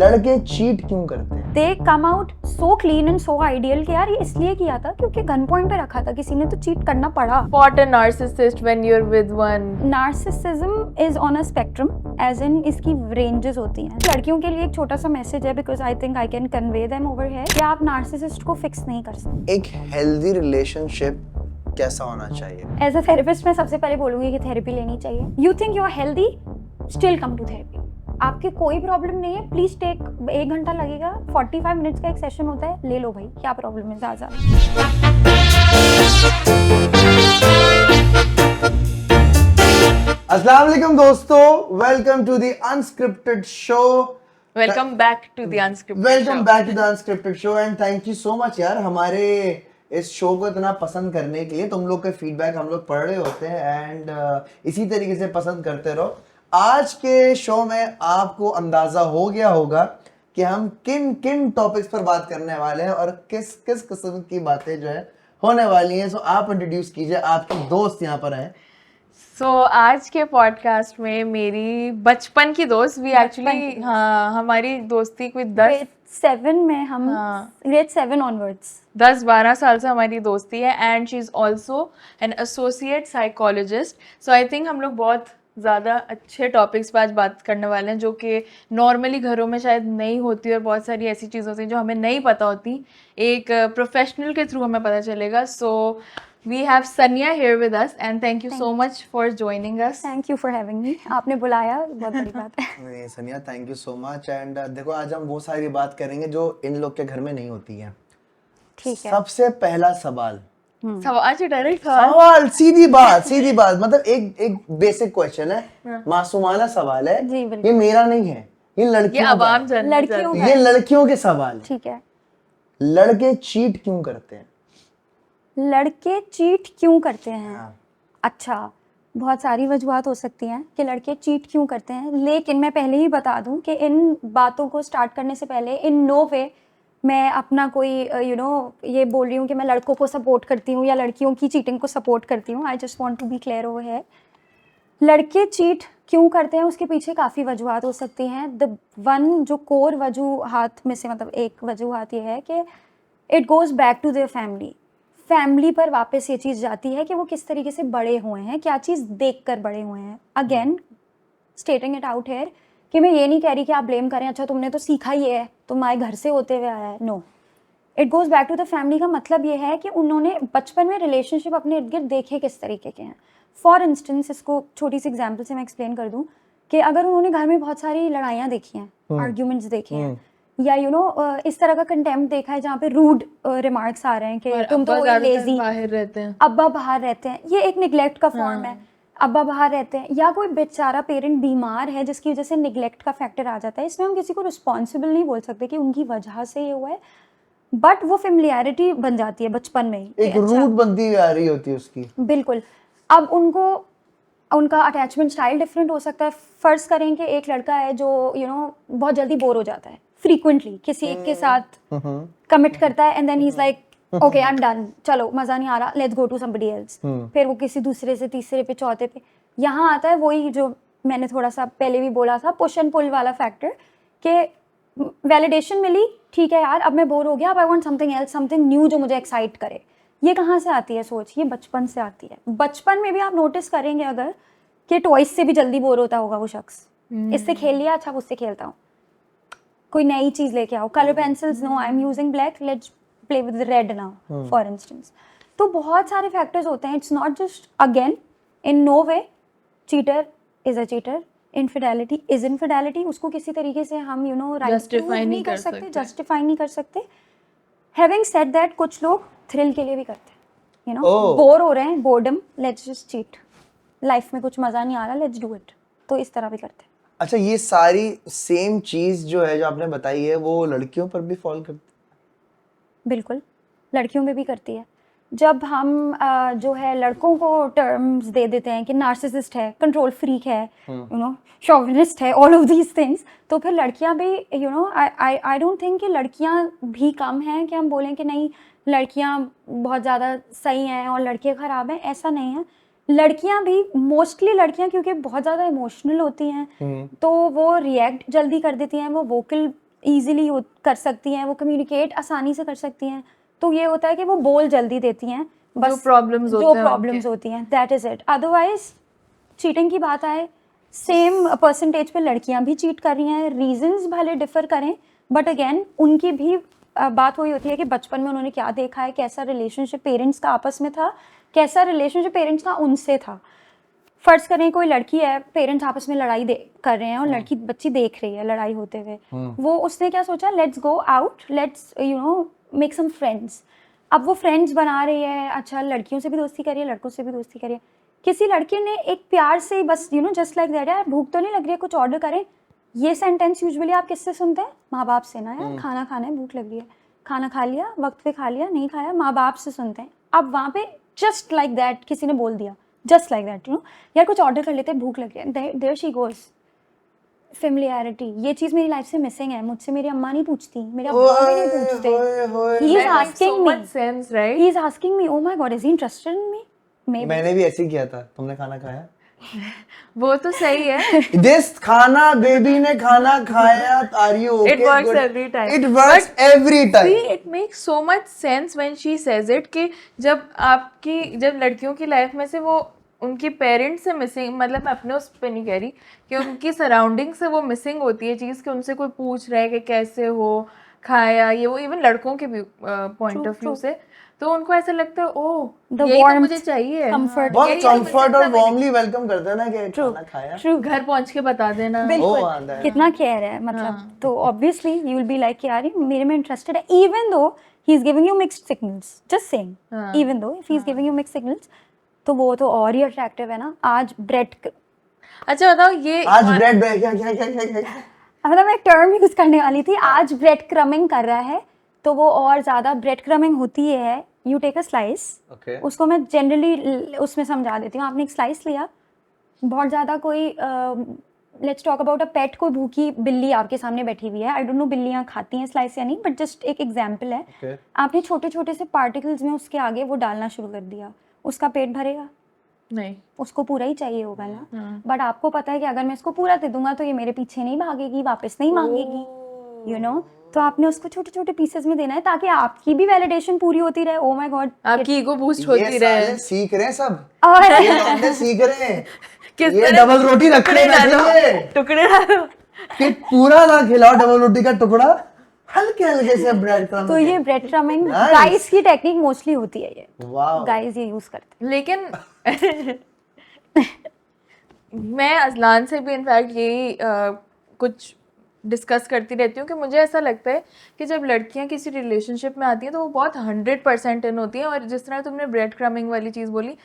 लड़के चीट क्यों करते हैं? They come out so clean and so ideal कि यार ये इसलिए किया था क्योंकि गन पॉइंट पे रखा था किसी ने, तो चीट करना पड़ा. Spot a narcissist when you're with one. Narcissism is on a spectrum, as in इसकी रेंजेस होती हैं. लड़कियों के लिए एक छोटा सा मैसेज है, because I think I can convey them over here, कि आप नार्सिसिस्ट को फिक्स नहीं कर सकते. एक हेल्दी रिलेशनशिप कैसा होना चाहिए? एज अ थेरेपिस्ट मैं सबसे पहले बोलूंगी कि थेरेपी लेनी चाहिए. You think you are healthy, still come to therapy. आपके कोई प्रॉब्लम नहीं है, प्लीज टेक 1 घंटा लगेगा, 45 मिनट्स का एक सेशन होता है, ले लो भाई, क्या प्रॉब्लम है ज़्यादा. अस्सलाम वालेकुम दोस्तों, welcome to the unscripted show. Welcome back to the unscripted welcome show. Back to the unscripted show and thank you so much यार हमारे इस शो को इतना पसंद करने के लिए. तुम लोग के फीडबैक हम लोग पढ़ रहे होते हैं एंड इसी तरीके से पसंद करते रहो. आज के शो में आपको अंदाजा हो गया होगा कि हम किन किन टॉपिक्स पर बात करने वाले हैं और किस किस किस्म की बातें जो है होने वाली हैं. सो आप इंट्रोड्यूस कीजिए, आपके दोस्त यहाँ पर हैं. So आज के पॉडकास्ट में मेरी बचपन की दोस्त भी एक्चुअली हमारी दोस्ती कोई ग्रेड 7 में हम, ग्रेड 7 ऑनवर्ड्स 10-12 साल से हमारी दोस्ती है and she is also an associate psychologist. So I think हम लोग बहुत ज़्यादा अच्छे टॉपिक्स पर आज बात करने वाले हैं जो कि नॉर्मली घरों में शायद नहीं होती और बहुत सारी ऐसी चीज़ होती हैं जो हमें नहीं पता होती, एक प्रोफेशनल के थ्रू हमें पता चलेगा. सो we have Sanya here with us and thank you so much for joining us. Thank you for having me. आपने बुलाया, बहुत बड़ी बात है. नहीं सनिया, thank you so much. And देखो आज हम वो सारी बात करेंगे जो इन लोग के घर में नहीं होती है. ठीक है. सबसे पहला सवाल, सवाल डायरेक्ट सवाल सीधी बात मतलब एक बेसिक क्वेश्चन है, मासूमाना सवाल है. जी, बिल्कुल. ये मेरा नहीं है, ये ये लड़कियों आवाम का है. लड़कियों का ये लड़कियों के सवाल है. ठीक है. लड़के चीट क्यों करते हैं? लड़के चीट क्यों करते हैं? हाँ. अच्छा, बहुत सारी वजूहत हो सकती हैं कि लड़के चीट क्यों करते हैं, लेकिन मैं पहले ही बता दूं कि इन बातों को स्टार्ट करने से पहले इन नो वे मैं अपना कोई ये बोल रही हूँ कि मैं लड़कों को सपोर्ट करती हूँ या लड़कियों की चीटिंग को सपोर्ट करती हूँ. I just want to be clear over है. लड़के चीट क्यों करते हैं उसके पीछे काफ़ी वजूहत हो सकती हैं. द वन जो कोर वजूहत में से मतलब एक वजूहत ये है कि it goes back to their family पर वापस ये चीज़ जाती है कि वो किस तरीके से बड़े हुए हैं, क्या चीज़ देखकर बड़े हुए हैं. अगेन स्टेटिंग इट आउट हेयर कि मैं ये नहीं कह रही कि आप ब्लेम करें, अच्छा तुमने तो सीखा ही है, तुम्हारे घर से होते हुए आया है. No, it goes back to the family का मतलब ये है कि उन्होंने बचपन में रिलेशनशिप अपने इर्द गिर्द देखे किस तरीके के हैं. फॉर इंस्टेंस, इसको छोटी सी एग्जाम्पल से मैं एक्सप्लेन कर दूँ कि अगर उन्होंने घर में बहुत सारी लड़ाइयाँ देखी हैं, आर्ग्यूमेंट्स देखे हैं, या इस तरह का कंटेम्प्ट देखा है जहाँ पे रूड रिमार्क्स आ रहे हैं कि तुम तो लेजी, बाहर रहते हैं, अब्बा बाहर रहते हैं, ये एक निगलेक्ट का फॉर्म है. अब्बा बाहर रहते हैं या कोई बेचारा पेरेंट बीमार है जिसकी वजह से निगलेक्ट का फैक्टर आ जाता है. इसमें हम किसी को रिस्पॉन्सिबल नहीं बोल सकते कि उनकी वजह से ये हुआ है, बट वो फेमिलियरिटी बन जाती है बचपन में ही, एक रूट बनती हुई आ रही होती है उसकी. बिल्कुल. अब उनका अटैचमेंट स्टाइल डिफरेंट हो सकता है. फर्ज करें कि एक लड़का है जो बहुत जल्दी बोर हो जाता है, फ्रीक्वेंटली किसी एक के साथ कमिट करता है and then he is like okay I am done, चलो मज़ा नहीं आ रहा, let's go to somebody else. फिर वो किसी दूसरे से तीसरे पे चौथे पे, यहाँ आता है वही जो मैंने थोड़ा सा पहले भी बोला था, पुश एंड पुल वाला फैक्टर कि वैलिडेशन मिली, ठीक है यार अब मैं बोर हो गया, अब I want something else, something new जो मुझे एक्साइट करे. ये कहाँ से आती है सोच? ये बचपन से आती है. बचपन में भी आप नोटिस करेंगे अगर कि टॉयज से भी जल्दी बोर होता होगा वो शख्स. इससे खेल लिया, अच्छा उससे खेलता हूँ, कोई नई चीज़ लेके आओ, colour pencils, no I am using black, let's play with red now for instance. तो बहुत सारे फैक्टर्स होते हैं. It's not just, again in no way cheater is a cheater, infidelity is infidelity. उसको किसी तरीके से हम जस्टिफाई नहीं कर सकते, जस्टिफाई नहीं कर सकते. हैविंग सेड दैट, कुछ लोग थ्रिल के लिए भी करते हैं, बोर हो रहे हैं, boredom, let's just cheat, life में कुछ मज़ा नहीं आ रहा, लेट्स डू इट. तो इस तरह भी करते हैं. अच्छा, ये सारी सेम चीज जो है जो आपने बताई है वो लड़कियों पर भी फॉल करती है? बिल्कुल, लड़कियों में भी करती है. जब हम जो है लड़कों को टर्म्स दे देते हैं कि नार्सिसिस्ट है, कंट्रोल फ्रीक है, शोविनिस्ट है, ऑल ऑफ दीज थिंग्स, तो फिर लड़कियां भी आई डोंट थिंक कि लड़कियां भी कम हैं कि हम बोलें कि नहीं लड़कियां बहुत ज़्यादा सही हैं और लड़के ख़राब हैं. ऐसा नहीं है. लड़कियां भी, मोस्टली लड़कियां क्योंकि बहुत ज़्यादा इमोशनल होती हैं तो वो रिएक्ट जल्दी कर देती हैं, वो वोकल ईजिली कर सकती हैं, वो कम्युनिकेट आसानी से कर सकती हैं, तो ये होता है कि वो बोल जल्दी देती हैं, जो प्रॉब्लम्स होते हैं प्रॉब्लम्स होती हैं, that is it. Otherwise cheating की बात आए, सेम परसेंटेज पे लड़कियां भी चीट कर रही हैं, रीजंस भले डिफर करें, बट अगेन उनकी भी बात वही होती है कि बचपन में उन्होंने क्या देखा है, कैसा रिलेशनशिप पेरेंट्स का आपस में था, कैसा रिलेशनशिप पेरेंट्स का उनसे था। फर्ज करें कोई लड़की है, पेरेंट्स आपस में लड़ाई कर रहे हैं और लड़की बच्ची देख रही है लड़ाई होते हुए, वो उसने क्या सोचा, let's go out, let's make some friends. अब वो फ्रेंड्स बना रही है, अच्छा लड़कियों से भी दोस्ती करिए, लड़कों से भी दोस्ती करिए। किसी लड़के ने एक प्यार से बस जस्ट लाइक दैट, यार भूख तो नहीं लग रही है, कुछ ऑर्डर करें, ये सेंटेंस यूजुअली आप किससे सुनते हैं? माँ बाप से ना, यार खाना खाना है, भूख लग रही है, खाना खा लिया, वक्त पे खा लिया, नहीं खाया, माँ बाप से सुनते हैं। अब वहाँ पे जस्ट लाइक दैट किसी ने बोल दिया, जस्ट लाइक दैट यार कुछ ऑर्डर कर लेते हैं, भूख लग रही है, देयर शी गोज। फेमिलियरिटी, ये चीज मेरी लाइफ से मिसिंग है, मुझसे मेरी अम्मा नहीं पूछती, मेरे अब्बा भी नहीं पूछते। He is asking me, sense, right? He is asking me, oh my god, is he interested in me? मैंने भी ऐसे ही किया था। तुमने खाना खाया? वो तो सही है। दिस खाना, बेबी ने खाना खाया, are you okay? It works every time. It works every time. See, it makes so much sense when she says it कि जब लड़कियों की लाइफ में से वो उनकी पेरेंट्स से मिसिंग, मतलब मैं अपने उस पे नहीं कह रही कि उनकी सराउंडिंग से वो मिसिंग होती है चीज़, कि उनसे कोई पूछ रहा है कि कैसे हो, खाया, ये वो, इवन लड़कों के भी पॉइंट ऑफ व्यू से, तो उनको ऐसा लगता है ओह यही तो मुझे चाहिए, comfort, बहुत कंफर्ट और वार्मली वेलकम करते हैं ना कि खाना खाया, घर पहुंच के बता देना, बिल्कुल कितना केयर है, मतलब तो obviously you will be like यार मेरे में इंटरेस्टेड है, even though he is giving you mixed signals, just saying, even though if he is giving you mixed signals, तो वो तो और ही अट्रैक्टिव है ना। आज ब्रेड, अच्छा बताओ ये आज ब्रेड क्या क्या क्या क्या क्या, मतलब मैं टर्म यूज करने वाली थी, आज ब्रेड क्रमिंग कर रहा है, तो वो और ज्यादा ब्रेड क्रमिंग होती है। यू टेक अ स्लाइस, उसको मैं जनरली उसमें समझा देती हूँ, आपने एक स्लाइस लिया, बहुत ज़्यादा कोई लेट्स टॉक अबाउट अ पेट, कोई भूखी बिल्ली आपके सामने बैठी हुई है, आई डोंट नो बिल्लियाँ खाती हैं स्लाइस या नहीं, बट जस्ट एक एग्जाम्पल है, आपने छोटे छोटे से पार्टिकल्स में उसके आगे वो डालना शुरू कर दिया, उसका पेट भरेगा नहीं, उसको पूरा ही चाहिए होगा ना, बट आपको पता है कि अगर मैं इसको पूरा दे दूंगा तो ये मेरे पीछे नहीं भागेगी, वापस नहीं मांगेगी, तो आपने उसको छोटे छोटे पीसेस में देना है ताकि आपकी भी वैलिडेशन पूरी होती रहे। ओह माय गॉड, आपकी ईगो बूस्ट होती रहे। सीख रहे हैं सब, और ये लौंडे सीख रहे हैं, किस ये तरह डबल रोटी रखने बैठे टुकड़े डालो कि पूरा ना खिलाओ, डबल रोटी का टुकड़ा हल्के हल्के से ब्रेड क्रम्ब, तो ये ब्रेड क्रमिंग गाइस की टेक्निक मोस्टली होती है, ये वाओ गाइस ये यूज करते हैं। लेकिन मैं अजलान से भी इनफैक्ट यही कुछ डिस्कस करती रहती हूँ कि मुझे ऐसा लगता है कि जब लड़कियाँ किसी रिलेशनशिप में आती हैं तो वो बहुत 100% इन होती हैं, और जिस तरह तुमने ब्रेड क्रमिंग वाली चीज़ बोली,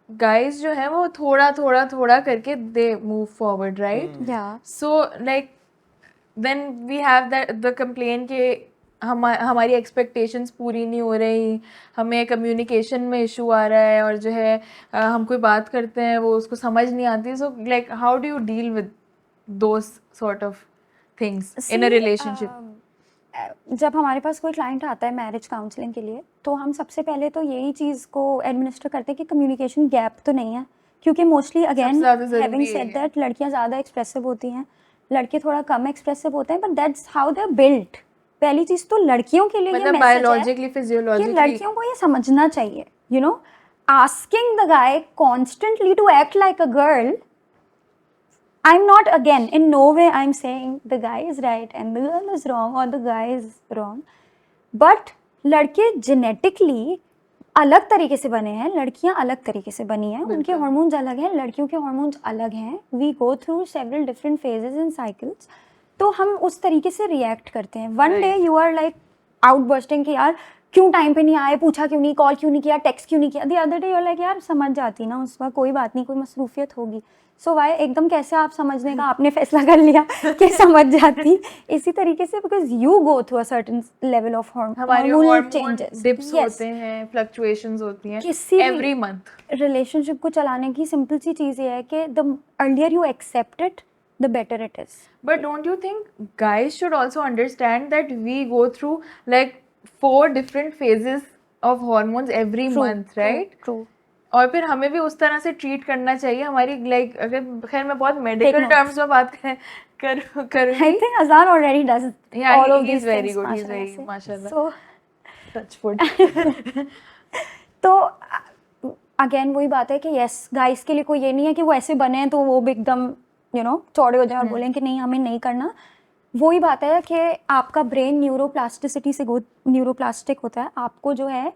गाइस जो है वो थोड़ा थोड़ा थोड़ा करके they move forward, right? So like then we have the complain कि हमारी एक्सपेक्टेशंस पूरी नहीं हो रही, हमें कम्युनिकेशन में इशू आ रहा है, और जो है हम कोई बात करते हैं वो उसको समझ नहीं आती। So like how do you deal with those sort of things in a relationship? जब हमारे पास कोई क्लाइंट आता है मैरिज काउंसलिंग के लिए, तो हम सबसे पहले तो यही चीज़ को एडमिनिस्टर करते हैं कि कम्युनिकेशन गैप तो नहीं है, क्योंकि mostly again having said that लड़कियां ज़्यादा एक्सप्रेसिव होती हैं, लड़के थोड़ा कम एक्सप्रेसिव होते हैं, but that's how they are built. पहली चीज़ तो लड़कियों के लिए ये मैसेज बायोलॉजिकली है फिजियोलॉजिकली कि लड़कियों को ये समझना चाहिए, asking the guy constantly to act like a girl. I'm not, again, in no way I'm saying the guy is right and the girl is wrong or the guy is wrong, but लड़के genetically अलग तरीके से बने हैं, लड़कियां अलग तरीके से बनी हैं, उनके हार्मोन्स अलग हैं, लड़कियों के हार्मोन्स अलग हैं, we go through several different phases and cycles, तो हम उस तरीके से रिएक्ट करते हैं। One day you are like outbursting कि यार क्यों टाइम पे नहीं आए, पूछा क्यों नहीं, कॉल क्यों नहीं किया, टेक्स्ट क्यों नहीं किया। The other day you are like यार समझ जाती ना उस वक्त, कोई बात नहीं, कोई मसरूफियत होगी। सो वाई एकदम कैसे आप समझने का आपने फैसला कर लिया कि समझ जाती। इसी तरीके से because you go through a certain level of hormonal changes, dips होते हैं, फ्लक्चुएशंस होती हैं किसी एवरी मंथ। रिलेशनशिप को चलाने की सिंपल सी चीज़ ये है कि the earlier you accept it the better it is. But don't you think guys should also understand that we go through like 4 different phases of hormones every month, right? True. और फिर हमें भी उस तरह से ट्रीट करना चाहिए हमारी, लाइक अगर खैर मैं बहुत मेडिकल टर्म्स में बात करें करूँगी। I think Azan already does Yeah, all of he these is very things, good. He's माशाल्लाह very से. mashallah. So Touch wood. तो अगेन वही बात है कि यस गाइस के लिए कोई ये नहीं है कि वो ऐसे बने हैं तो वो भी एकदम चौड़े हो जाए और बोलें कि नहीं हमें नहीं करना. वही बात है कि आपका ब्रेन न्यूरोप्लास्टिसिटी से न्यूरोप्लास्टिक होता है. आपको जो है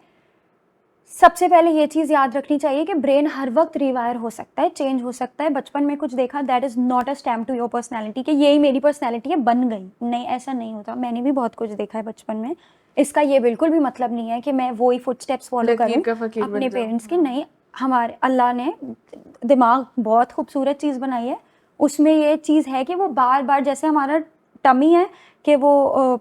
सबसे पहले ये चीज़ याद रखनी चाहिए कि ब्रेन हर वक्त रिवायर हो सकता है, चेंज हो सकता है. बचपन में कुछ देखा, that is not a stamp to your personality कि यही मेरी पर्सनैलिटी है, बन गई. नहीं, ऐसा नहीं होता. मैंने भी बहुत कुछ देखा है बचपन में. इसका ये बिल्कुल भी मतलब नहीं है कि मैं वही फुटस्टेप्स फॉलो लकीर करूँ का फकीर बन अपने जाऊं. पेरेंट्स के. नहीं, हमारे अल्लाह ने दिमाग बहुत खूबसूरत चीज़ बनाई है. उसमें ये चीज़ है कि वो बार बार, जैसे हमारा टमी है कि वो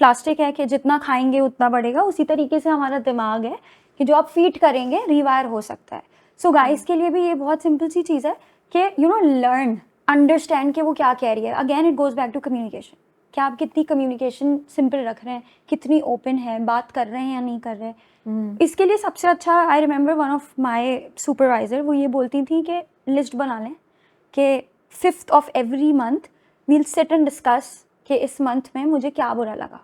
प्लास्टिक है कि जितना खाएंगे उतना बढ़ेगा, उसी तरीके से हमारा दिमाग है कि जो आप फीड करेंगे रिवायर हो सकता है. सो गाइस के लिए भी ये बहुत सिंपल सी चीज़ है कि लर्न अंडरस्टैंड कि वो क्या कह रही है. Again it goes back to communication. कि आप कितनी कम्युनिकेशन सिंपल रख रहे हैं, कितनी ओपन है, बात कर रहे हैं या नहीं कर रहे. इसके लिए सबसे अच्छा, I remember one of my supervisor, वो ये बोलती थी कि लिस्ट बना लें कि 5th of every month we'll sit and discuss कि इस मंथ में मुझे क्या बुरा लगा.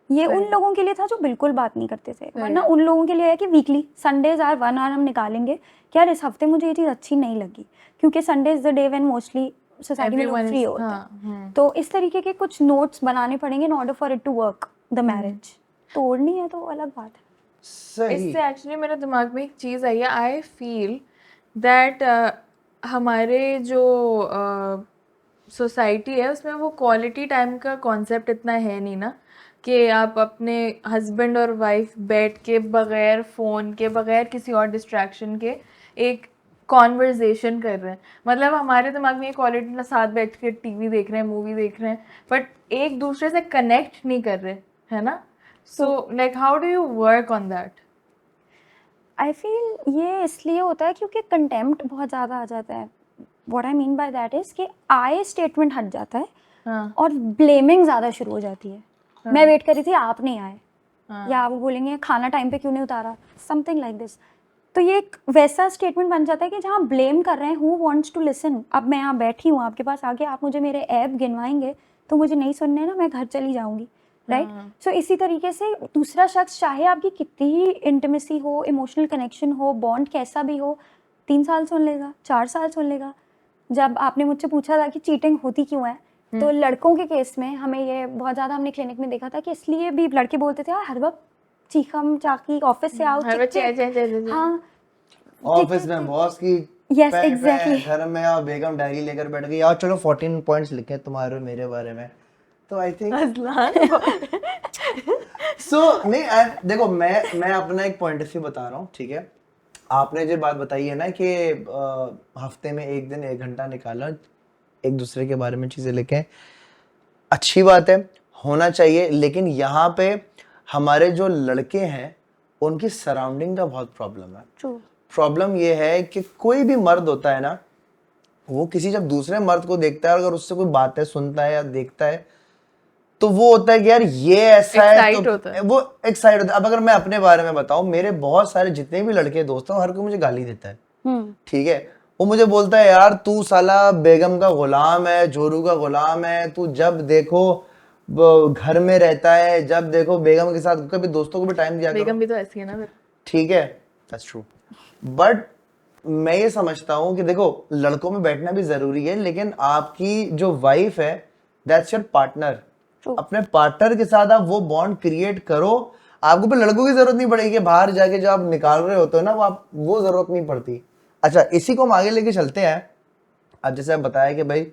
ये उन लोगों के लिए था जो बिल्कुल बात नहीं करते थे. वरना उन लोगों के लिए है कि वीकली संडेज आर 1 hour हम निकालेंगे कि यार इस हफ्ते मुझे ये चीज़ अच्छी नहीं लगी, क्योंकि Sunday is the day when mostly society में लोग फ्री होते हैं. तो इस तरीके के कुछ नोट्स बनाने पड़ेंगे in order for it to work the marriage. तोड़नी है तो अलग बात है. सही. इससे एक्चुअली मेरे दिमाग में एक चीज़ आई है. आई फील दैट हमारे जो सोसाइटी है उसमें वो क्वालिटी टाइम का कॉन्सेप्ट इतना है नहीं ना, कि आप अपने हस्बैंड और वाइफ बैठ के बगैर फ़ोन के, बगैर किसी और डिस्ट्रैक्शन के एक कॉन्वर्जेसन कर रहे हैं. मतलब हमारे दिमाग में ये क्वालिटी ना, साथ बैठ के टीवी देख रहे हैं, मूवी देख रहे हैं, बट एक दूसरे से कनेक्ट नहीं कर रहे, है ना. So like how do you work on that? I feel ये इसलिए होता है क्योंकि कंटेम्प्ट बहुत ज़्यादा आ जाता है. What I mean by that is कि आई स्टेटमेंट हट जाता है. हाँ. और ब्लेमिंग ज़्यादा शुरू हो जाती है. मैं वेट कर रही थी, आप नहीं आए. हाँ. या वो बोलेंगे खाना टाइम पे क्यों नहीं उतारा, समथिंग लाइक दिस. तो ये एक वैसा स्टेटमेंट बन जाता है कि जहाँ ब्लेम कर रहे हैं, हु वांट्स टू लिसन. अब मैं यहाँ बैठी हूँ आपके पास आके, आप मुझे मेरे ऐप गिनवाएंगे तो मुझे नहीं सुनने ना, मैं घर चली जाऊँगी. राइट. सो इसी तरीके से दूसरा शख्स, चाहे आपकी कितनी ही इंटीमेसी हो, इमोशनल कनेक्शन हो, बॉन्ड कैसा भी हो, 3 साल सुन लेगा, 4 साल सुन लेगा. जब आपने मुझसे पूछा था कि चीटिंग होती क्यों है, तो लड़कों के केस में हमें ये बहुत ज़्यादा हमने क्लिनिक में देखा था कि इसलिए भी लड़के बोलते थे यार हर वक्त चीखम चाकी, ऑफिस से आओ हर वक्त चिक. हाँ, ऑफिस में बॉस की Yes, पे, exactly. घर में और बेगम डायरी लेकर बैठ गई, यार चलो 14 पॉइंट्स लिखे तुम्हारे और मेरे बारे में. तो आई थिंक सो नहीं देखो, मैं अपना एक पॉइंट ऑफ व्यू बता रहा हूँ. ठीक है, आपने जो बात बताई है ना कि हफ्ते में एक दिन 1 घंटा निकाला एक दूसरे के बारे में चीजें लिखें, अच्छी बात है, होना चाहिए. लेकिन यहाँ पे हमारे जो लड़के हैं उनकी सराउंडिंग का बहुत प्रॉब्लम है. True. प्रॉब्लम ये है कि कोई भी मर्द होता है ना, वो किसी जब दूसरे मर्द को देखता है, अगर उससे कोई बातें सुनता है या देखता है, तो वो होता है कि यार ये ऐसा है, तो होता है. वो एक्साइट होता है. अब अगर मैं अपने बारे में बताऊं, मेरे बहुत सारे जितने भी लड़के दोस्त हैं, हर कोई मुझे गाली देता है. ठीक है, वो मुझे बोलता है यार तू साला बेगम का गुलाम है, जोरू का गुलाम है, तू जब देखो घर में रहता है, जब देखो बेगम के साथ, कभी दोस्तों को भी टाइम दिया करो. बेगम भी तो ऐसी है ना फिर. ठीक है, दैट्स ट्रू. बट मैं ये समझता हूँ कि देखो लड़कों में बैठना भी जरूरी है, लेकिन आपकी जो वाइफ है दैट्स योर पार्टनर. अपने पार्टनर के साथ आप वो बॉन्ड क्रिएट करो. आपको फिर लड़कों की जरूरत नहीं पड़ेगी कि बाहर जाके जो आप निकाल रहे होते हो ना, वो जरूरत नहीं पड़ती. अच्छा, इसी को हम आगे लेके चलते हैं. अब जैसे आप बताया कि भाई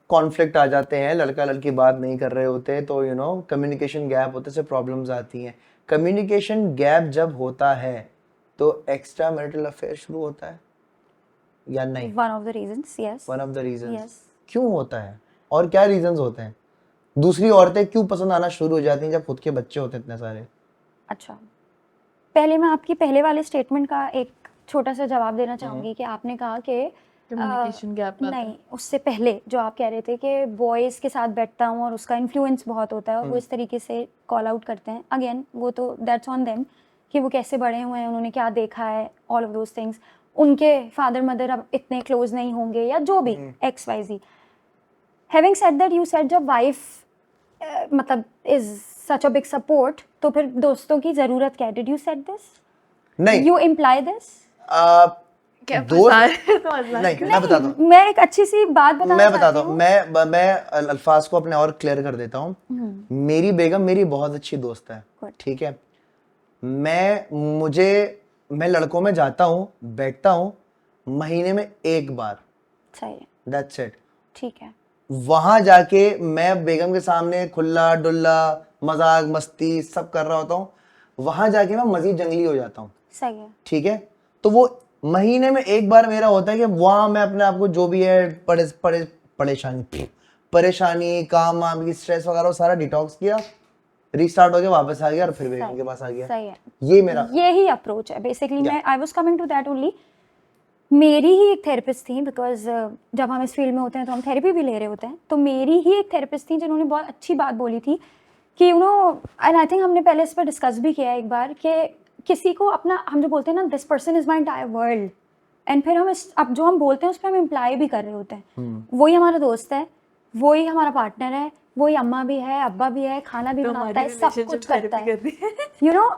कॉन्फ्लिक्ट आ जाते हैं, लड़का लड़की बात नहीं कर रहे होते, तो कम्युनिकेशन गैप होते से प्रॉब्लम्स आती हैं. कम्युनिकेशन गैप जब होता है तो एक्स्ट्रा मैरिटल अफेयर शुरू होता है या नहीं? One of the reasons, yes. One of the reasons. Yes. क्यों होता है और क्या रीजंस होते हैं? दूसरी औरतें क्यों पसंद आना शुरू हो जाती हैं जब खुद के बच्चे होते हैं इतने सारे? अच्छा, पहले मैं आपकी पहले वाले स्टेटमेंट का एक छोटा सा जवाब देना चाहूँगी कि आपने कहा कि कम्युनिकेशन गैप. नहीं, उससे पहले जो आप कह रहे थे कि बॉयज़ के साथ बैठता हूँ और उसका इन्फ्लुएंस बहुत होता है और वो इस तरीके से कॉल आउट करते हैं. अगेन वो तो दैट्स ऑन देम कि वो कैसे बड़े हुए हैं, उन्होंने क्या देखा है, ऑल ऑफ दोज थिंग्स. उनके फादर मदर अब इतने क्लोज नहीं होंगे या जो भी XYZ. Having said that, you said जब वाइफ मतलब is such a big support, तो फिर दोस्तों की जरूरत क्या है? Did you said this? नहीं यू इम्प्लाई दिस? क्या दोस्त फंसा रहे हो तो मजाक नहीं, कर- मैं बताता हूँ, मैं एक अच्छी सी बात बताना मैं बताता चाहती हूँ, हूँ। मैं अल्फाज को अपने और क्लियर कर देता हूँ। मेरी बेगम मेरी बहुत अच्छी दोस्त है, Good. ठीक है। मैं लड़कों में जाता हूँ, बैठता हूँ महीने में एक बार, सही है, दैट्स इट। ठीक है। वहां जाके मैं बेगम के सामने खुल्ला डुल्ला मजाक मस्ती सब कर रहा होता हूँ, वहां जाके मैं मजीद जंगली हो जाता हूँ, सही है। ठीक है। तो वो महीने में एक बार मेरा होता है कि वहां मैं अपने आप को जो भी है परेशानी काम वाम की स्ट्रेस वगैरह वो सारा डिटॉक्स किया, रीस्टार्ट हो गया, वापस आ गया और फिर बेगम के पास आ गया। सही है, ये मेरा यही अप्रोच है बेसिकली। मैं I was coming to that only. मेरी ही एक थेरेपिस्ट थी, बिकॉज जब हम इस फील्ड में होते हैं तो हम थेरेपी भी ले रहे होते हैं, तो मेरी ही एक थेरेपिस्ट थी जिन्होंने बहुत अच्छी बात बोली थी कि you no, and I think हमने पहले इस पर डिस्कस भी किया एक बार, कि किसी को अपना, हम जो बोलते हैं ना, this person is my entire world, and फिर हम इस, अब जो हम बोलते हैं उस पर हम इम्प्लाई भी कर रहे होते हैं। वही हमारा दोस्त है, वही हमारा पार्टनर है, वही अम्मा भी है, अब्बा भी है, खाना भी तो बनाता है, हमारी सब relationship कुछ करता therapy है, कर रही है। You know.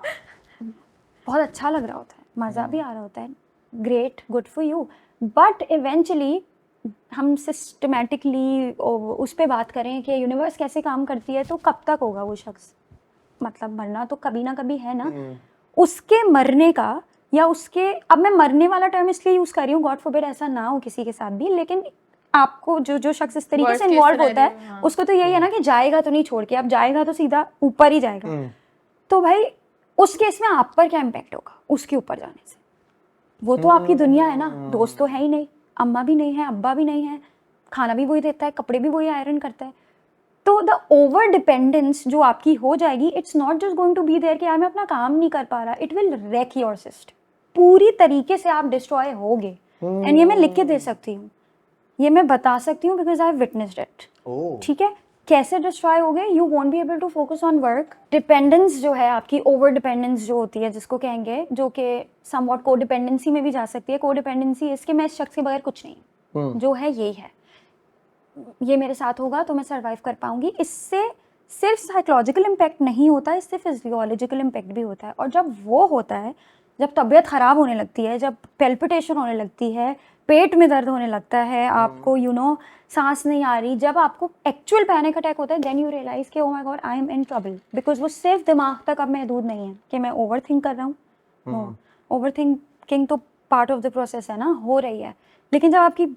बहुत अच्छा लग रहा होता है, मज़ा भी आ रहा होता है, great, good for you. But eventually हम सिस्टमेटिकली उस पर बात करें कि यूनिवर्स कैसे काम करती है, तो कब तक होगा वो शख्स? मतलब मरना तो कभी ना कभी है ना। उसके मरने का, या उसके, अब मैं मरने वाला टर्म इसलिए यूज़ कर रही हूँ, गॉड फॉरबिड ऐसा ना हो किसी के साथ भी, लेकिन आपको जो जो शख्स इस तरीके Worst से case इन्वॉल्व होता scenario, है, हाँ। उसको तो यही है ना कि जाएगा तो नहीं छोड़ के, अब जाएगा तो सीधा ऊपर ही जाएगा। तो भाई उस केस में आप पर क्या इम्पैक्ट होगा उसके ऊपर जाने से? वो तो आपकी दुनिया है ना, दोस्त तो है ही नहीं, अम्मा भी नहीं है, अब्बा भी नहीं है, खाना भी वही देता है, कपड़े भी वही आयरन करता है। तो द ओवर डिपेंडेंस जो आपकी हो जाएगी, it's not just going to be there कि यार मैं अपना काम नहीं कर पा रहा, it will wreck your system. पूरी तरीके से आप डिस्ट्रॉय होगे। एंड ये मैं लिख के दे सकती हूँ, ये मैं बता सकती हूँ, because I have witnessed it. ठीक है, कैसे डिस्ट्रॉय हो गए? You won't be able to focus on work. Dependence जो है आपकी, ओवर डिपेंडेंस जो होती है, जिसको कहेंगे, जो कि समवॉट को डिपेंडेंसी में भी जा सकती है। को डिपेंडेंसी इसके, मैं इस शख्स के बगैर कुछ नहीं, जो है यही है, ये मेरे साथ होगा तो मैं सर्वाइव कर पाऊंगी। इससे सिर्फ साइकोलॉजिकल इम्पैक्ट नहीं होता, इससे फिजियोलॉजिकल इम्पैक्ट भी होता है। और जब वो होता है, जब तबीयत ख़राब होने लगती है, जब पेल्पिटेशन होने लगती है, पेट में दर्द होने लगता है, आपको यू नो सांस नहीं आ रही, जब आपको एक्चुअल पैनिक अटैक होता है, देन यू रियलाइज कि oh my God I am in trouble. Because वो सिर्फ दिमाग तक अब महदूद नहीं है कि मैं ओवर थिंक कर रहा हूँ। नो, ओवर थिंकिंग तो पार्ट ऑफ द प्रोसेस है ना, हो रही है। लेकिन जब आपकी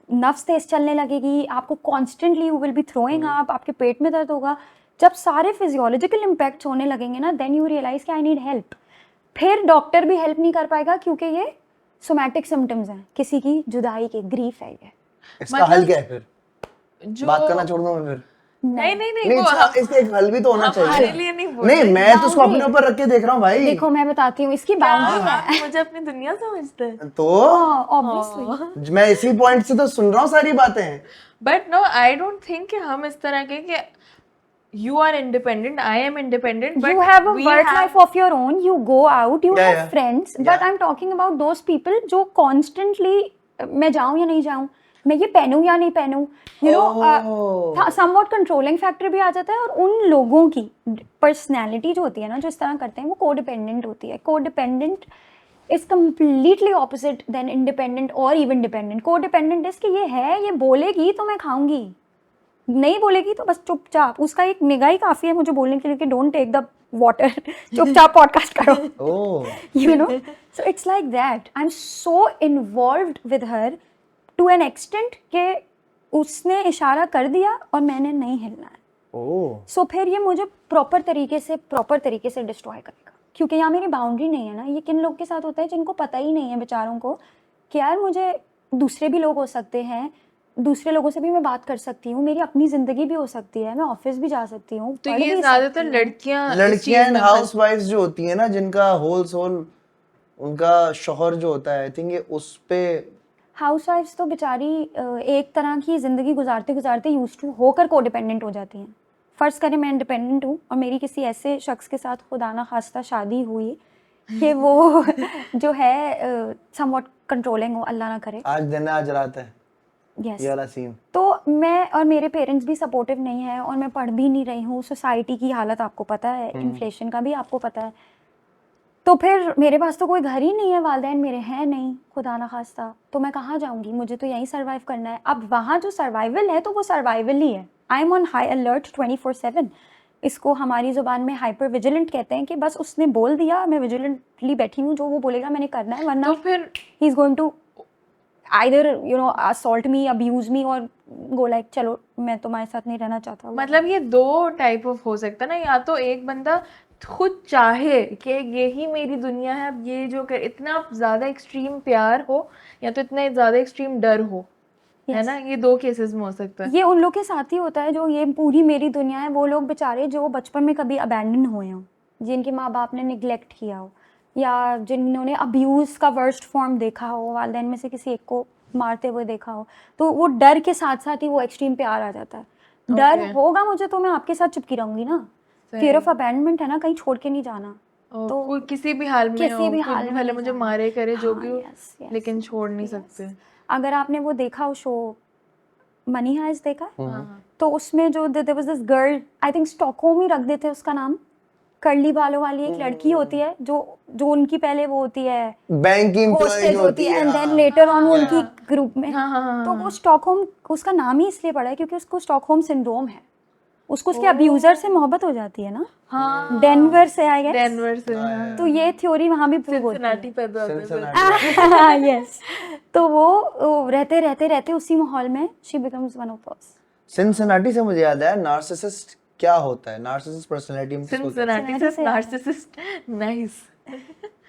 नफ्स तेज चलने लगेगी, आपको constantly you will B throwing up, आपके पेट में दर्द होगा, जब सारे फिजियोलॉजिकल इम्पैक्ट्स होने लगेंगे ना, देन यू रियलाइज कि आई नीड हेल्प। फिर डॉक्टर भी हेल्प नहीं कर पाएगा, क्योंकि ये सोमैटिक सिम्टम्स हैं किसी की जुदाई के, ग्रीफ है ये। इसका हल क्या है फिर? जो बात करना छोड़ दूं मैं फिर? नहीं नहीं नहीं, नहीं, वो इसका इसका एक हल भी तो होना हमारे चाहिए। लिए नहीं बोल नहीं, रही। मैं तो उसको अपने Boundary। ऊपर रख के देख रहा हूँ भाई। देखो मैं बताती हूँ इसकी क्या बाउंड्री आप मुझे अपनी दुनिया समझते हैं? तो ऑब्वियसली। मैं इसी पॉइंट से तो सुन रहा हूँ सारी बातें। But no, I don't think कि हम इस तरह के कि you are independent, I am independent, but You have a we work have life of your own, you go out, you Yeah, have yeah. friends, but Yeah. I'm talking about those people जो constantly मैं जाऊँ या नहीं जाऊँ, मैं ये पहनूं या नहीं पहनूं, you know, Oh. somewhat controlling factor भी आ जाता है। और उन लोगों की personality जो होती है ना, जो इस तरह करते हैं, वो co-dependent होती है। co-dependent is completely opposite than independent or even dependent. co-dependent is कि ये है, ये बोलेगी तो मैं खाऊंगी, नहीं बोलेगी तो बस चुपचाप, उसका एक निगाह ही काफी है मुझे बोलने के लिए कि डोंट टेक द वाटर, चुपचाप पॉडकास्ट करो। Oh. You know, so it's like that. I'm so involved with her to an extent कि उसने इशारा कर दिया और मैंने नहीं हिलना है। Oh. सो फिर ये मुझे प्रॉपर तरीके से डिस्ट्रॉय करेगा, क्योंकि यहाँ मेरी बाउंड्री नहीं है ना। ये किन लोग के साथ होता है जिनको पता ही नहीं है बेचारों को कि यार मुझे दूसरे भी लोग हो सकते हैं, दूसरे लोगों से भी मैं बात कर सकती हूँ, मेरी अपनी जिंदगी भी हो सकती है, मैं ऑफिस भी जा सकती हूँ, तो पढ़ ये भी ज्यादातर सकती हूँ। लड़कियां इस लड़कियां चीज में हाउस वाइफ्स जो होती है ना, जिनका होल सोल उनका शोहर जो होता है, आई थिंक ये उस पे हाउसवाइफ्स तो बेचारी एक तरह की जिंदगी गुजारते गुजारते यूज टू होकर कोडिपेंडेंट हो जाती हैं। फर्ज करें मैं इंडिपेंडेंट हूँ और मेरी किसी ऐसे शख्स के साथ खुदा ना खास्ता शादी हुई कि वो जो है समवॉट कंट्रोलिंग हो, अल्लाह ना करे। आज दिन है आज रात है, यस, ये वाला सीन। तो मैं और मेरे पेरेंट्स भी सपोर्टिव नहीं है और मैं पढ़ भी नहीं रही हूँ, सोसाइटी की हालत आपको पता है, इन्फ्लेशन का भी आपको पता है, तो फिर मेरे पास तो कोई घर ही नहीं है, वालिदैन मेरे हैं नहीं, खुदा ना खास्ता, तो मैं कहाँ जाऊँगी, मुझे तो यहीं सर्वाइव करना है। अब वहाँ जो सर्वाइवल है तो वो सर्वाइवल ही है, I am on high alert 24/7। इसको हमारी ज़ुबान में हाइपर विजिलेंट कहते हैं कि बस उसने बोल दिया, मैं विजिलेंटली बैठी हूँ, जो वो बोलेगा मैंने करना है, वरना तो फिर he is going to either assault me, abuse me और गो लाइक चलो मैं तुम्हारे साथ नहीं रहना चाहता। मतलब ये दो टाइप ऑफ हो सकता है ना, या तो एक बंदा खुद चाहे कि यही मेरी दुनिया है, अब ये जो इतना ज़्यादा एक्सट्रीम प्यार हो, या तो इतना ज़्यादा एक्सट्रीम डर हो, है ना, ये दो केसेस में हो सकता है। ये उन लोग के साथ ही होता है जो ये पूरी मेरी दुनिया है, वो लोग बेचारे जो बचपन में कभी अबैंडन हुए हों, जिनके माँ बाप ने निगलेक्ट किया हो, या जिन्होंने अब्यूज़ का वर्स्ट फॉर्म देखा हो, वालिदैन में से किसी एक को मारते हुए देखा हो, तो वो डर के साथ साथ ही वो एक्सट्रीम प्यार आ जाता है। डर Okay. होगा मुझे तो मैं आपके साथ चिपकी रहूंगी ना, फियर ऑफ अबैंडमेंट है ना, कहीं छोड़ के नहीं जाना। तो कोई किसी भी हाल में किसी हो, भी खुद हाल में भले नहीं मुझे जाना। मारे करे जो भी हो, yes, yes, लेकिन छोड़ नहीं yes. सकते। अगर आपने वो देखा हो शो मनी हाइस्ट देखा है? हाँ, तो उसमें जो there was this girl, I think Stockholm ही रख देते हैं उसका नाम, कर्ली बालों वाली एक लड़की होती है जो उनकी पहले वो होती है, बैंक की होस्टेज एम्प्लॉय होती है, एंड हाँ। देन लेटर ऑन वो Yeah. उनकी ग्रुप में, हाँ, हाँ, हाँ, तो वो स्टॉकहोम उसका नाम ही इसलिए पड़ा है क्योंकि उसको स्टॉकहोम सिंड्रोम है, उसको उसके अब्यूजर से मोहब्बत हो जाती है ना, हाँ, डेनवर से आई गेस, डेनवर से, हाँ, तो ये थ्योरी वहाँ भी प्रूव होती है। सिनसिनाटी पैदा होता है। Cincinnati. यस, तो वो रहते उसी माहौल में she becomes one of us. Cincinnati से मुझे याद आया, नार्सिसिस्ट क्या होता है? नार्सिसिस्ट पर्सनालिटी में किसको कहते सिनसिनाटी Cincinnati से से नार्सिसिस्ट, नाइस।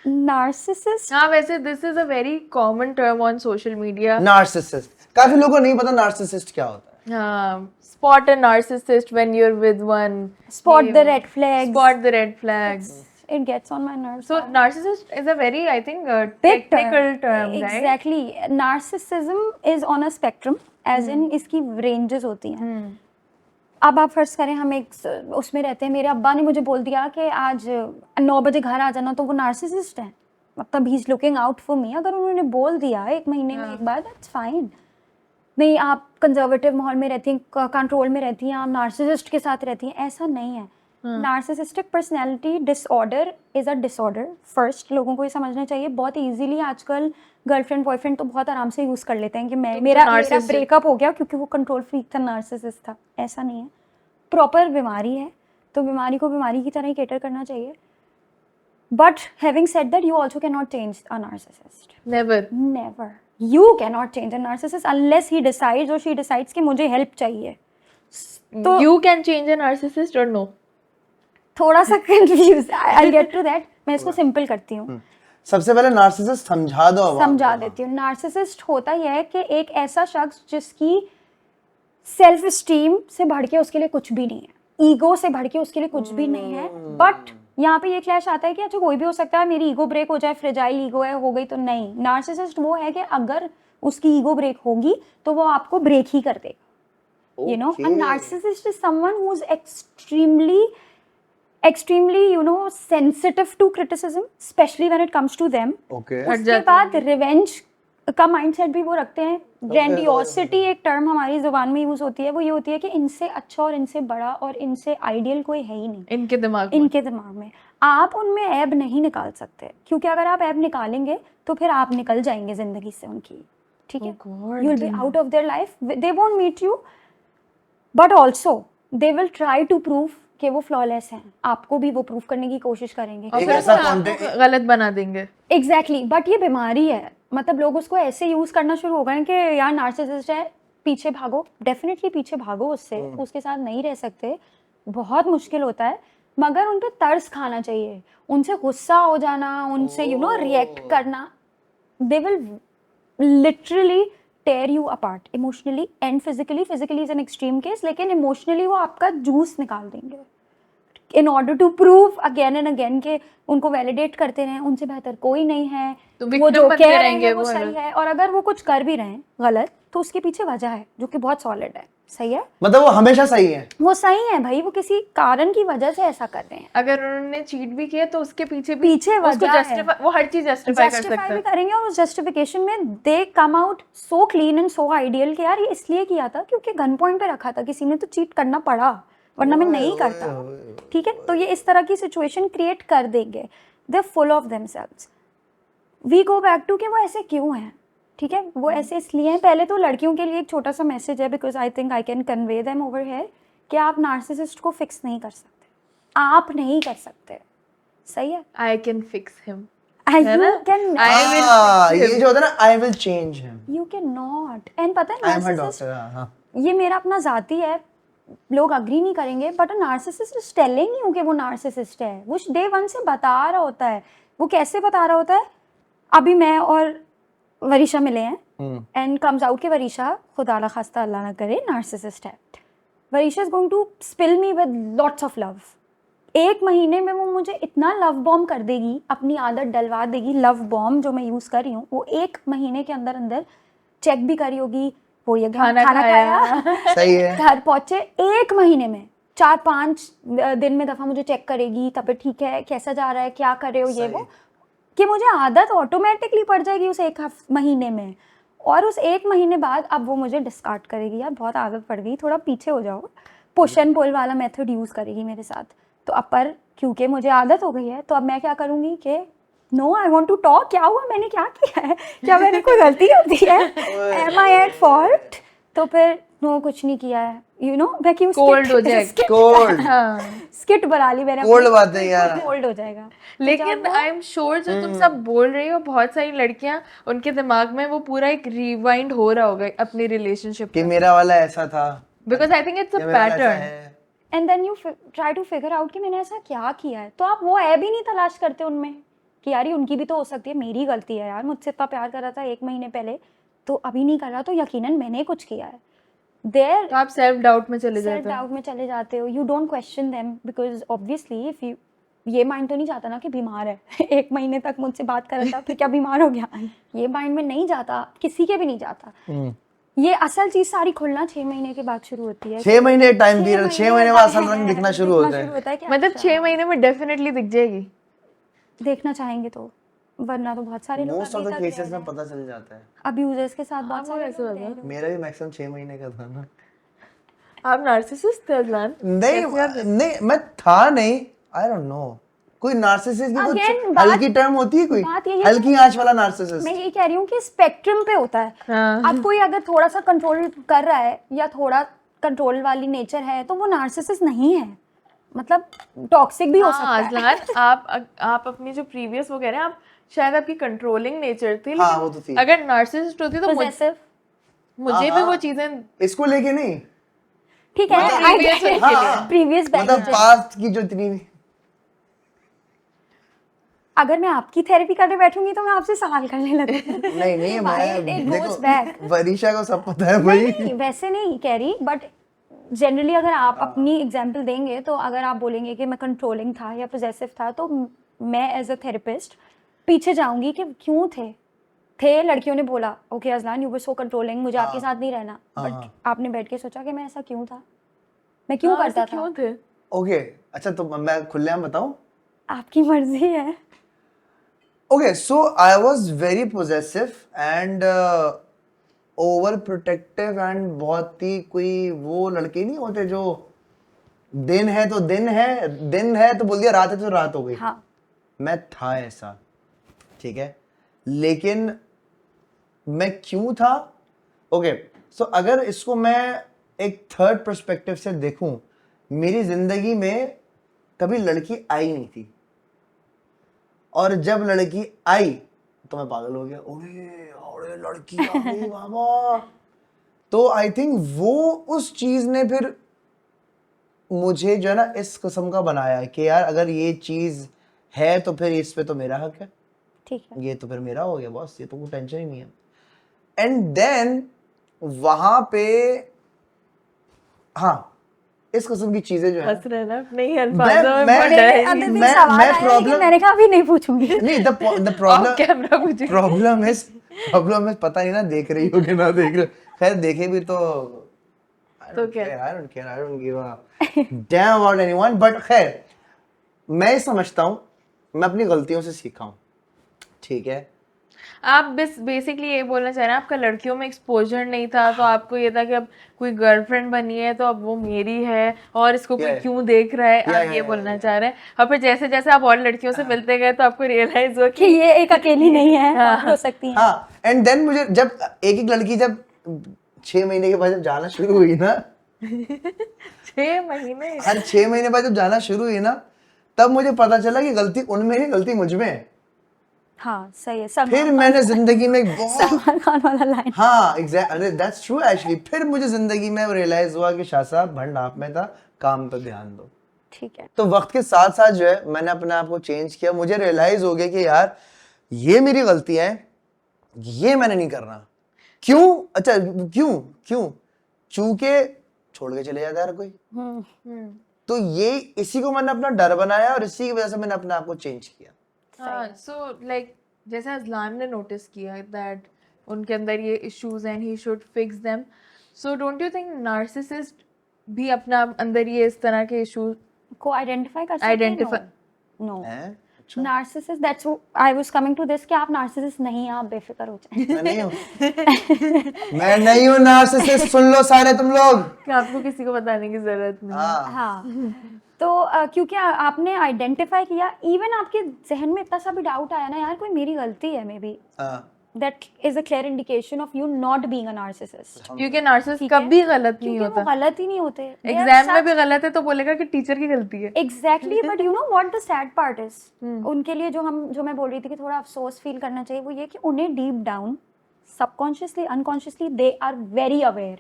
नार्सिसिस्ट हाँ, वैसे this is a very common term on social media. हैं? नार्सिसिस्ट, काफी लोगों को नहीं पता नार्सिसिस्ट क्या होता है। हाँ, spot a narcissist when you're with one. spot ये the वो, red flags, Spot the red flags. it gets on my nerves. So narcissist is a very, I think, Big technical term, right? exactly, narcissism is on a spectrum, as in इसकी ranges होती हैं। अब आप फर्ज करें हम एक उसमें रहते हैं, मेरे अब्बा ने मुझे बोल दिया कि आज 9 बजे घर आ जाना, तो वो नार्सिसिस्ट है, मतलब he is looking out for me. अगर उन्होंने बोल दिया 1 महीने में एक बार, दैट्स फाइन। नहीं, आप कंजर्वेटिव माहौल में रहती हैं, कंट्रोल में रहती हैं, आप नार्सिसिस्ट के साथ रहती हैं, ऐसा नहीं है। Narcissistic personality disorder is a disorder. First लोगों को ये समझना चाहिए, बहुत इजीली आजकल गर्लफ्रेंड बॉयफ्रेंड तो बहुत आराम से यूज़ कर लेते हैं कि मैं मेरा ब्रेकअप हो गया क्योंकि वो कंट्रोल फ्रीक था, नार्सिसिस्ट था। ऐसा नहीं है, प्रॉपर बीमारी है, तो बीमारी को बीमारी की तरह ही केटर करना चाहिए। But having said that, you also can not change a narcissist, never. You cannot change a narcissist unless he decides or she decides कि मुझे help चाहिए। तो you can change a narcissist or no? थोड़ा सा confused, I'll get to that। मैं इसको simple करती हूँ, सबसे पहले नार्सिसिस्ट समझा दो। समझा देती हूँ। नार्सिसिस्ट होता यह है कि एक ऐसा शख्स जिसकी सेल्फ स्टीम से बढ़ के उसके लिए कुछ भी नहीं है, ईगो से बढ़ के उसके लिए कुछ भी नहीं है। बट यहाँ पे ये क्लैश आता है कि अच्छा कोई भी हो सकता है, मेरी ईगो ब्रेक हो जाए, फ्रेजाइल ईगो है, हो गई तो नहीं। नार्सिसिस्ट वो है कि अगर उसकी ईगो ब्रेक होगी तो वो आपको ब्रेक ही कर देगा। You know, a narcissist is someone who is extremely sensitive to criticism, especially when it comes to them। उसके बाद रिवेंज का माइंडसेट भी वो रखते हैं। ग्रैंडियोसिटी एक टर्म हमारी जुबान में यूज होती है, वो ये होती है कि इनसे अच्छा और इनसे बड़ा और इनसे आइडियल कोई है ही नहीं इनके दिमाग में। आप उनमें ऐब नहीं निकाल सकते, क्योंकि अगर आप ऐब निकालेंगे तो फिर आप निकल जाएंगे जिंदगी से उनकी, ठीक है। You will be out of their life, they won't meet you, but also they will try to prove कि वो फ्लॉलेस हैं, आपको भी वो प्रूव करने की कोशिश करेंगे और फिर आपको गलत बना देंगे। एग्जैक्टली, बट ये बीमारी है। मतलब लोग उसको ऐसे यूज करना शुरू हो गए कि यार नार्सिसिस्ट है, पीछे भागो। डेफिनेटली पीछे भागो उससे, उसके साथ नहीं रह सकते, बहुत मुश्किल होता है, मगर उन पे तरस खाना चाहिए, उनसे गुस्सा हो जाना, उनसे रिएक्ट करना, they will literally tear you apart emotionally and physically. Physically is an extreme case, लेकिन इमोशनली वो आपका जूस निकाल देंगे in order to prove again and again के उनको वैलिडेट करते रहें, उनसे बेहतर कोई नहीं है, तो वो जो कह रहे हैं रहेंगे वो सही है। और अगर वो कुछ कर भी रहे हैं गलत, तो उसके पीछे वजह है जो कि बहुत सॉलिड है। सही है, मतलब वो हमेशा सही है। वो सही है भाई, वो किसी कारण की वजह से ऐसा कर रहे हैं। अगर उन्होंने चीट भी किया तो उसके पीछे भी पीछे उसको वजह है। जस्टिफाई, वो हर चीज जस्टिफाई कर जस्टिफाई सकता भी है। करेंगे और उस जस्टिफिकेशन में they come out so clean and so ideal कि यार ये इसलिए किया था क्योंकि गन पॉइंट पे रखा था, किसी ने तो चीट करना पड़ा, वरना मैं नहीं करता। ठीक है, तो ये इस तरह की सिचुएशन क्रिएट कर देंगे। They are full of themselves. We go back to कि वो ऐसे क्यों हैं। ठीक है, वो ऐसे इसलिए हैं। पहले तो लड़कियों के लिए एक छोटा सा मैसेज है, because I think I can convey them over here, कि आप नार्सिसिस्ट को फिक्स नहीं कर सकते, आप नहीं कर सकते। सही है, I can fix him, you है ना? can ये जो होता है ना, I will change him, you cannot। And पता है I am her narcissist, doctor. हाँ, ये मेरा अपना जाती है, लोग अग्री नहीं करेंगे, but a narcissist is telling you कि वो नार्सिसिस्ट है। वो डे वन से बता रहा होता है। वो कैसे बता रहा होता है? अभी मैं और वरीशा मिले हैं एंड कम्स आउट कि वरीशा, खुदा ना खास्ता अल्लाह ना करे, नार्सिसिस्ट है। Varisha is going to spill me with lots of love. एक महीने में वो मुझे इतना लव बॉम्ब कर देगी, अपनी आदत डलवा देगी। लव बॉम्ब जो मैं यूज कर रही हूँ, वो एक महीने के अंदर अंदर चेक भी करी होगी, वो ये खाना खाया। सही है, घर पहुंचे एक महीने में 4-5 दिन में दफा मुझे चेक करेगी, तब ठीक है, कैसा जा रहा है, क्या कर रहे हो, ये वो, कि मुझे आदत ऑटोमेटिकली पड़ जाएगी उस एक महीने में। और उस एक महीने बाद अब वो मुझे डिस्कार्ड करेगी, यार बहुत आदत पड़ गई, थोड़ा पीछे हो जाओ, पुश एंड पुल वाला मेथड यूज़ करेगी मेरे साथ। तो अब पर क्योंकि मुझे आदत हो गई है, तो अब मैं क्या करूँगी कि no, I want to talk, क्या हुआ, मैंने क्या किया है, क्या मैंने कोई गलती कर दी है, एम आई एट फॉल्ट? तो फिर नो, कुछ नहीं किया है, यू नो, मैं क्यों कोल्ड हो जाएगा, कोल्ड, स्किट बना ली मैंने, कोल्ड बात है यार, कोल्ड हो जाएगा। लेकिन आई एम श्योर जो तुम सब बोल रही हो, बहुत सारी लड़कियां, उनके दिमाग में वो पूरा एक रिवाइंड हो रहा होगा अपनी रिलेशनशिप कि मेरा वाला ऐसा था, because I think it's a ये मेरा ऐसा पैटर्न। है। And then you try to figure out कि मैंने ऐसा क्या किया है। तो आप वो ऐब ही नहीं तलाश करते उनमें कि यार ये उनकी भी तो हो सकती है, मेरी गलती है यार, मुझसे इतना प्यार कर रहा था 1 महीने पहले, तो अभी नहीं कर रहा, तो यकीनन मैंने कुछ किया है। देयर तो आप सेल्फ डाउट में चले सेल्फ जाते हो। डाउट में चले जाते हो। You don't question them, because obviously if you, ये माइंड तो नहीं चाहता ना कि बीमार है 1 महीने तक मुझसे बात कर रहा था, फिर क्या बीमार हो गया, ये माइंड में नहीं जाता, किसी के भी नहीं जाता। ये असल चीज सारी खुलना 6 महीने के बाद शुरू होती है। 6 महीने टाइम पीरियड, 6 महीने बाद असल है, रंग दिखना शुरू होता है। कि मतलब अच्छा, 6 महीने में डेफिनेटली दिख जाएगी। देखना चाहेंगे तो, वरना तो बहुत सारे लोग मोस्ट ऑफ अभी द तक केसेस रह में पता चल जाता है। अब्यूजर्स के साथ बहुत सारे ऐसे लोग होता है। रह रहे मेरा भी मैक्सिमम 6 महीने का था ना। आप नार्सिसिस्ट थे अजलान? नहीं, मैं था नहीं, आई डोंट नो, कोई नार्सिसिस्ट की Again, कुछ बात- हल्की टर्म होती है, कोई बात यही है हल्की आंच वाला नार्सिसिस्ट। मैं ये कह रही हूँ कि स्पेक्ट्रम पे होता है। हाँ। अब कोई अगर थोड़ा सा कंट्रोल कर रहा है या थोड़ा कंट्रोल वाली नेचर है, तो वो नार्सिसिस्ट नहीं है, मतलब टॉक्सिक भी हो सकता है। अजलान, आप अपनी जो प्रीवियस वो कह रहे हैं, आप शायद आपकी कंट्रोलिंग नेचर थी, हाँ, लेकिन वो तो थी। अगर नार्सिसिस्ट होती तो Possessive, मुझे भी वो चीजें इसको लेके नहीं, ठीक है, previous के लिए। प्रीवियस मतलब पास्ट की जो इतनी भी अगर मैं आपकी थेरेपी करने बैठूंगी तो मैं आपसे सवाल करने लगूंगी। नहीं, मैं It goes देखो, back. वरीशा को सब पता है भाई। नहीं, वैसे नहीं कह रही, बट जनरली अगर आप अपनी एग्जांपल देंगे, तो अगर आप बोलेंगे कि मैं कंट्रोलिंग था या पोजेसिव था, तो मैं एज अ थेरेपिस्ट पीछे जाऊंगी कि क्यों थे लड़कियों ने बोला okay Azlan, you were so controlling, मुझे आपके साथ नहीं रहना, बट आपने बैठ के सोचा कि मैं ऐसा क्यों था, मैं क्यों हाँ, करता ऐसे था। क्यों थे? ओके, अच्छा, तो मैं खुलेआम बताऊं? आपकी मर्जी है। Okay, so I was very possessive and overprotective and बहुत ही कोई वो लड़के नहीं होते जो दिन है तो दिन है तो बोल दिया, रात है तो रात हो गई। हाँ, मैं था ऐसा, ठीक है, लेकिन मैं क्यों था? ओके, सो अगर इसको मैं एक थर्ड पर्सपेक्टिव से देखूं, मेरी जिंदगी में कभी लड़की आई नहीं थी, और जब लड़की आई तो मैं पागल हो गया, ओए लड़की आ गई बाबा। तो आई थिंक वो उस चीज ने फिर मुझे जो है ना इस किस्म का बनाया कि यार अगर ये चीज है तो फिर इस पे तो मेरा हक है, ठीक है। ये तो फिर मेरा हो गया बॉस, ये तो कोई टेंशन ही नहीं है। एंड देन वहां पे हाँ इस किस्म की चीजें जो है हंस रहे ना, नहीं अल्फाजों में मैं- बहुत मैं- डराएगी। अंदर से मैं- सवाल मैं आया, problem- लेकिन मैंने कहा अभी नहीं पूछूंगी। नहीं, द ऑफ प्रॉब्लम कैमरा मुझे प्रॉब्लम इज पता नहीं ना देख रही हो कि ना देख रही हो, खैर देखे भी तो तो क्या? I don't give a damn about anyone, but खैर मैं समझता हूँ, मैं अपनी गलतियों से सीखा हूँ, ठीक है। आप बेसिकली ये बोलना चाह रहे हैं आपका लड़कियों में एक्सपोजर नहीं था, तो आपको ये था कि अब कोई गर्लफ्रेंड बनी है तो अब वो मेरी है और इसको कोई Yeah. क्यों देख रहा है, आप ये बोलना चाह रहे हैं। और फिर जैसे जैसे आप और लड़कियों से मिलते गए तो आपको रियलाइज हुआ कि कि ये एक अकेली नहीं है, और हो सकती है। हाँ, एंड देन मुझे जब एक लड़की जब 6 महीने के बाद जब जाना शुरू हुई ना, 6 महीने हर 6 महीने बाद जब जाना शुरू हुई ना, तब मुझे पता चला कि गलती उनमें नहीं, गलती मुझ में है। हाँ सही है। फिर मैंने जिंदगी में एक बहुत सलमान खान वाला लाइन। हाँ एग्जैक्टली, दैट्स ट्रू एक्चुअली। फिर मुझे जिंदगी में रियलाइज हुआ कि शाह साहब भंड आप में था, काम पे ध्यान दो। ठीक है। तो वक्त के साथ साथ जो है मैंने अपने आप को चेंज किया। मुझे रियलाइज हो गया कि यार ये मेरी गलतियां हैं, ये मैंने नहीं करना। क्यों? अच्छा क्यों क्यों? चूंकि छोड़ के चले जाता है हर कोई। तो ये इसी को मैंने अपना डर बनाया और इसी की वजह से मैंने अपने आप को चेंज किया। हाँ, सो लाइक जैसे अज़लान ने नोटिस किया दैट उनके अंदर ये issues and he should fix them, so don't you think narcissist भी अपना अंदर ये इस तरह के इश्यूज को आइडेंटिफाई कर सकते हैं? Identify- नो हैं? अच्छा, narcissist, that's I was coming to this कि आप नार्सिसिस्ट नहीं हैं, आप बेफिक्र हो जाएं। मैं नहीं हूँ। मैं नहीं हूँ नार्सिसिस्ट, सुन लो सारे तुम लोग। कि आपको किसी को बताने की जरूरत नहीं है। हाँ हाँ तो क्योंकि आपने आइडेंटिफाई किया, इवन आपके जहन में इतना सा भी डाउट आया ना यार कोई मेरी गलती है, मे बी हाँ, that is a clear indication of you not being a narcissist. क्योंकि नार्सिसिस्ट ठीक है? कभी गलत नहीं क्योंकि वो होता। गलत ही नहीं होते। एग्जाम में भी गलत है तो बोलेगा कि टीचर की गलती है। Exactly, but you know what the sad part is, उनके लिए जो मैं बोल रही थी कि थोड़ा अफसोस फील करना चाहिए, वो ये कि उन्हें deep down subconsciously unconsciously they are very aware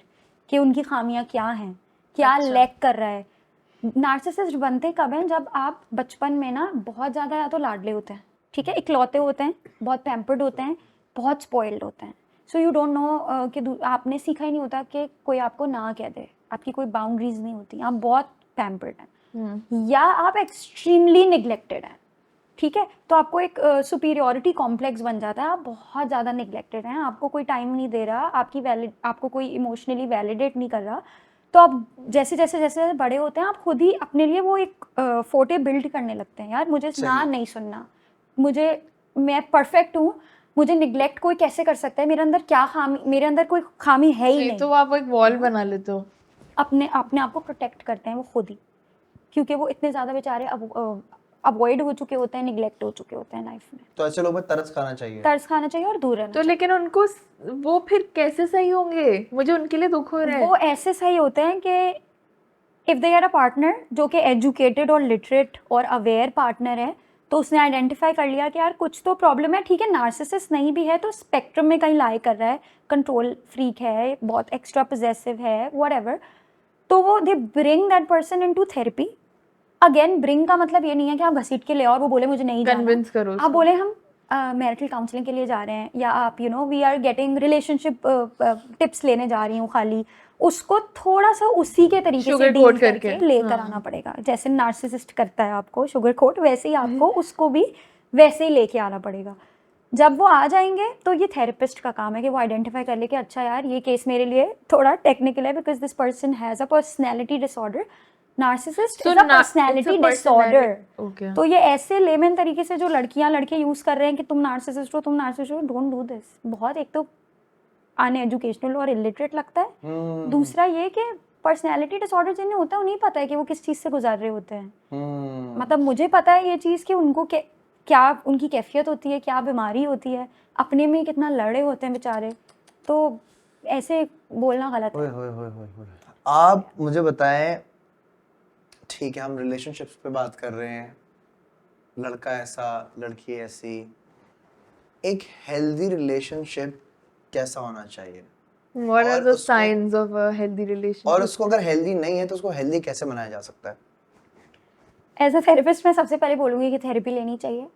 कि उनकी खामियां क्या हैं, क्या लैक कर रहा है। नार्सिसिस्ट बनते कब हैं? जब आप बचपन में ना बहुत ज़्यादा या तो लाडले होते हैं, ठीक है, इकलौते होते हैं, बहुत पैम्पर्ड होते हैं, बहुत स्पॉइल्ड होते हैं। सो यू डोंट नो कि आपने सीखा ही नहीं होता कि कोई आपको ना कह दे, आपकी कोई बाउंड्रीज नहीं होती, आप बहुत पैम्पर्ड हैं, या आप एक्सट्रीमली निगलेक्टेड हैं, ठीक है, तो आपको एक सुपीरियॉरिटी कॉम्प्लेक्स बन जाता है। आप बहुत ज़्यादा निगलेक्टेड हैं, आपको कोई टाइम नहीं दे रहा, आपको कोई इमोशनली वैलिडेट नहीं कर रहा। तो आप जैसे जैसे जैसे बड़े होते हैं, आप खुद ही अपने लिए वो एक फोटे बिल्ड करने लगते हैं। यार मुझे ना नहीं सुनना, मैं परफेक्ट हूँ, मुझे निगलेक्ट कोई कैसे कर सकता है, मेरे अंदर क्या खामी, मेरे अंदर कोई खामी है ही नहीं। तो आप एक वॉल बना लेते हो। अपने आप को प्रोटेक्ट करते हैं वो खुद ही, क्योंकि वो इतने ज़्यादा बेचारे अवॉइड हो चुके होते हैं, निगलेक्ट हो चुके होते हैं लाइफ में। तो ऐसे लोगों पर तरस खाना चाहिए। तरस खाना चाहिए और दूर रहना तो लेकिन उनको वो फिर कैसे सही होंगे? मुझे उनके लिए दुख हो रहा चाहिए। है। वो ऐसे सही होते हैं कि if they are a partner जो कि एजुकेटेड और लिटरेट और अवेयर पार्टनर है, तो उसने आइडेंटिफाई कर लिया कि यार कुछ तो प्रॉब्लम है, ठीक है, नार्सिसिस्ट नहीं भी है तो स्पेक्ट्रम में कहीं लाई कर रहा है, कंट्रोल फ्रीक है, बहुत एक्स्ट्रा पोजेसिव है, व्हाटएवर, तो वो they bring that person into therapy. Again bring का मतलब ये नहीं है कि आप घसीट के ले आओ और वो बोले मुझे नहीं जाना, कन्विंस करो आप बोले हम मैरिटल काउंसलिंग के लिए जा रहे हैं, या आप we are getting relationship tips लेने जा रही हूँ खाली, उसको थोड़ा सा उसी के तरीके से Sugar डील coat करके करके, लेकर आना पड़ेगा। जैसे नार्सिसिस्ट करता है आपको शुगर कोट, वैसे ही आपको उसको भी वैसे ही लेके आना पड़ेगा। जब वो आ जाएंगे तो ये थेरेपिस्ट का काम है कि वो आइडेंटिफाई कर ले कि अच्छा यार ये केस मेरे लिए थोड़ा टेक्निकल है, because this person has a personality disorder. Narcissist is a personality disorder. Okay. तो ये ऐसे लेमन तरीके से जो लड़कियां लड़के यूज कर रहे हैं कि तुम नार्सिसिस्ट हो, तुम नार्सिसिस्ट हो, डोंट डू दिस। बहुत एक तो अनएजुकेशनल और इलिटरेट लगता है, दूसरा ये कि पर्सनैलिटी डिसऑर्डर जिन्हें होता है उन्हें पता है कि वो किस चीज़ से गुजर रहे होते हैं। मतलब मुझे पता है ये चीज़ कि उनको क्या उनकी कैफियत होती है, क्या बीमारी होती है, अपने में कितना लड़े होते हैं बेचारे, तो ऐसे बोलना गलत है। आप मुझे बताएं, ठीक है हम रिलेशनशिप्स पे बात कर रहे हैं, लड़का ऐसा लड़की ऐसी, एक हेल्दी रिलेशनशिप कैसा होना चाहिए? What are और the उसको- signs of a healthy relationship? और उसको अगर हेल्दी नहीं है तो उसको हेल्दी कैसे बनाया जा सकता है? एज अ थेरेपिस्ट मैं सबसे पहले बोलूँगी कि थेरेपी लेनी चाहिए,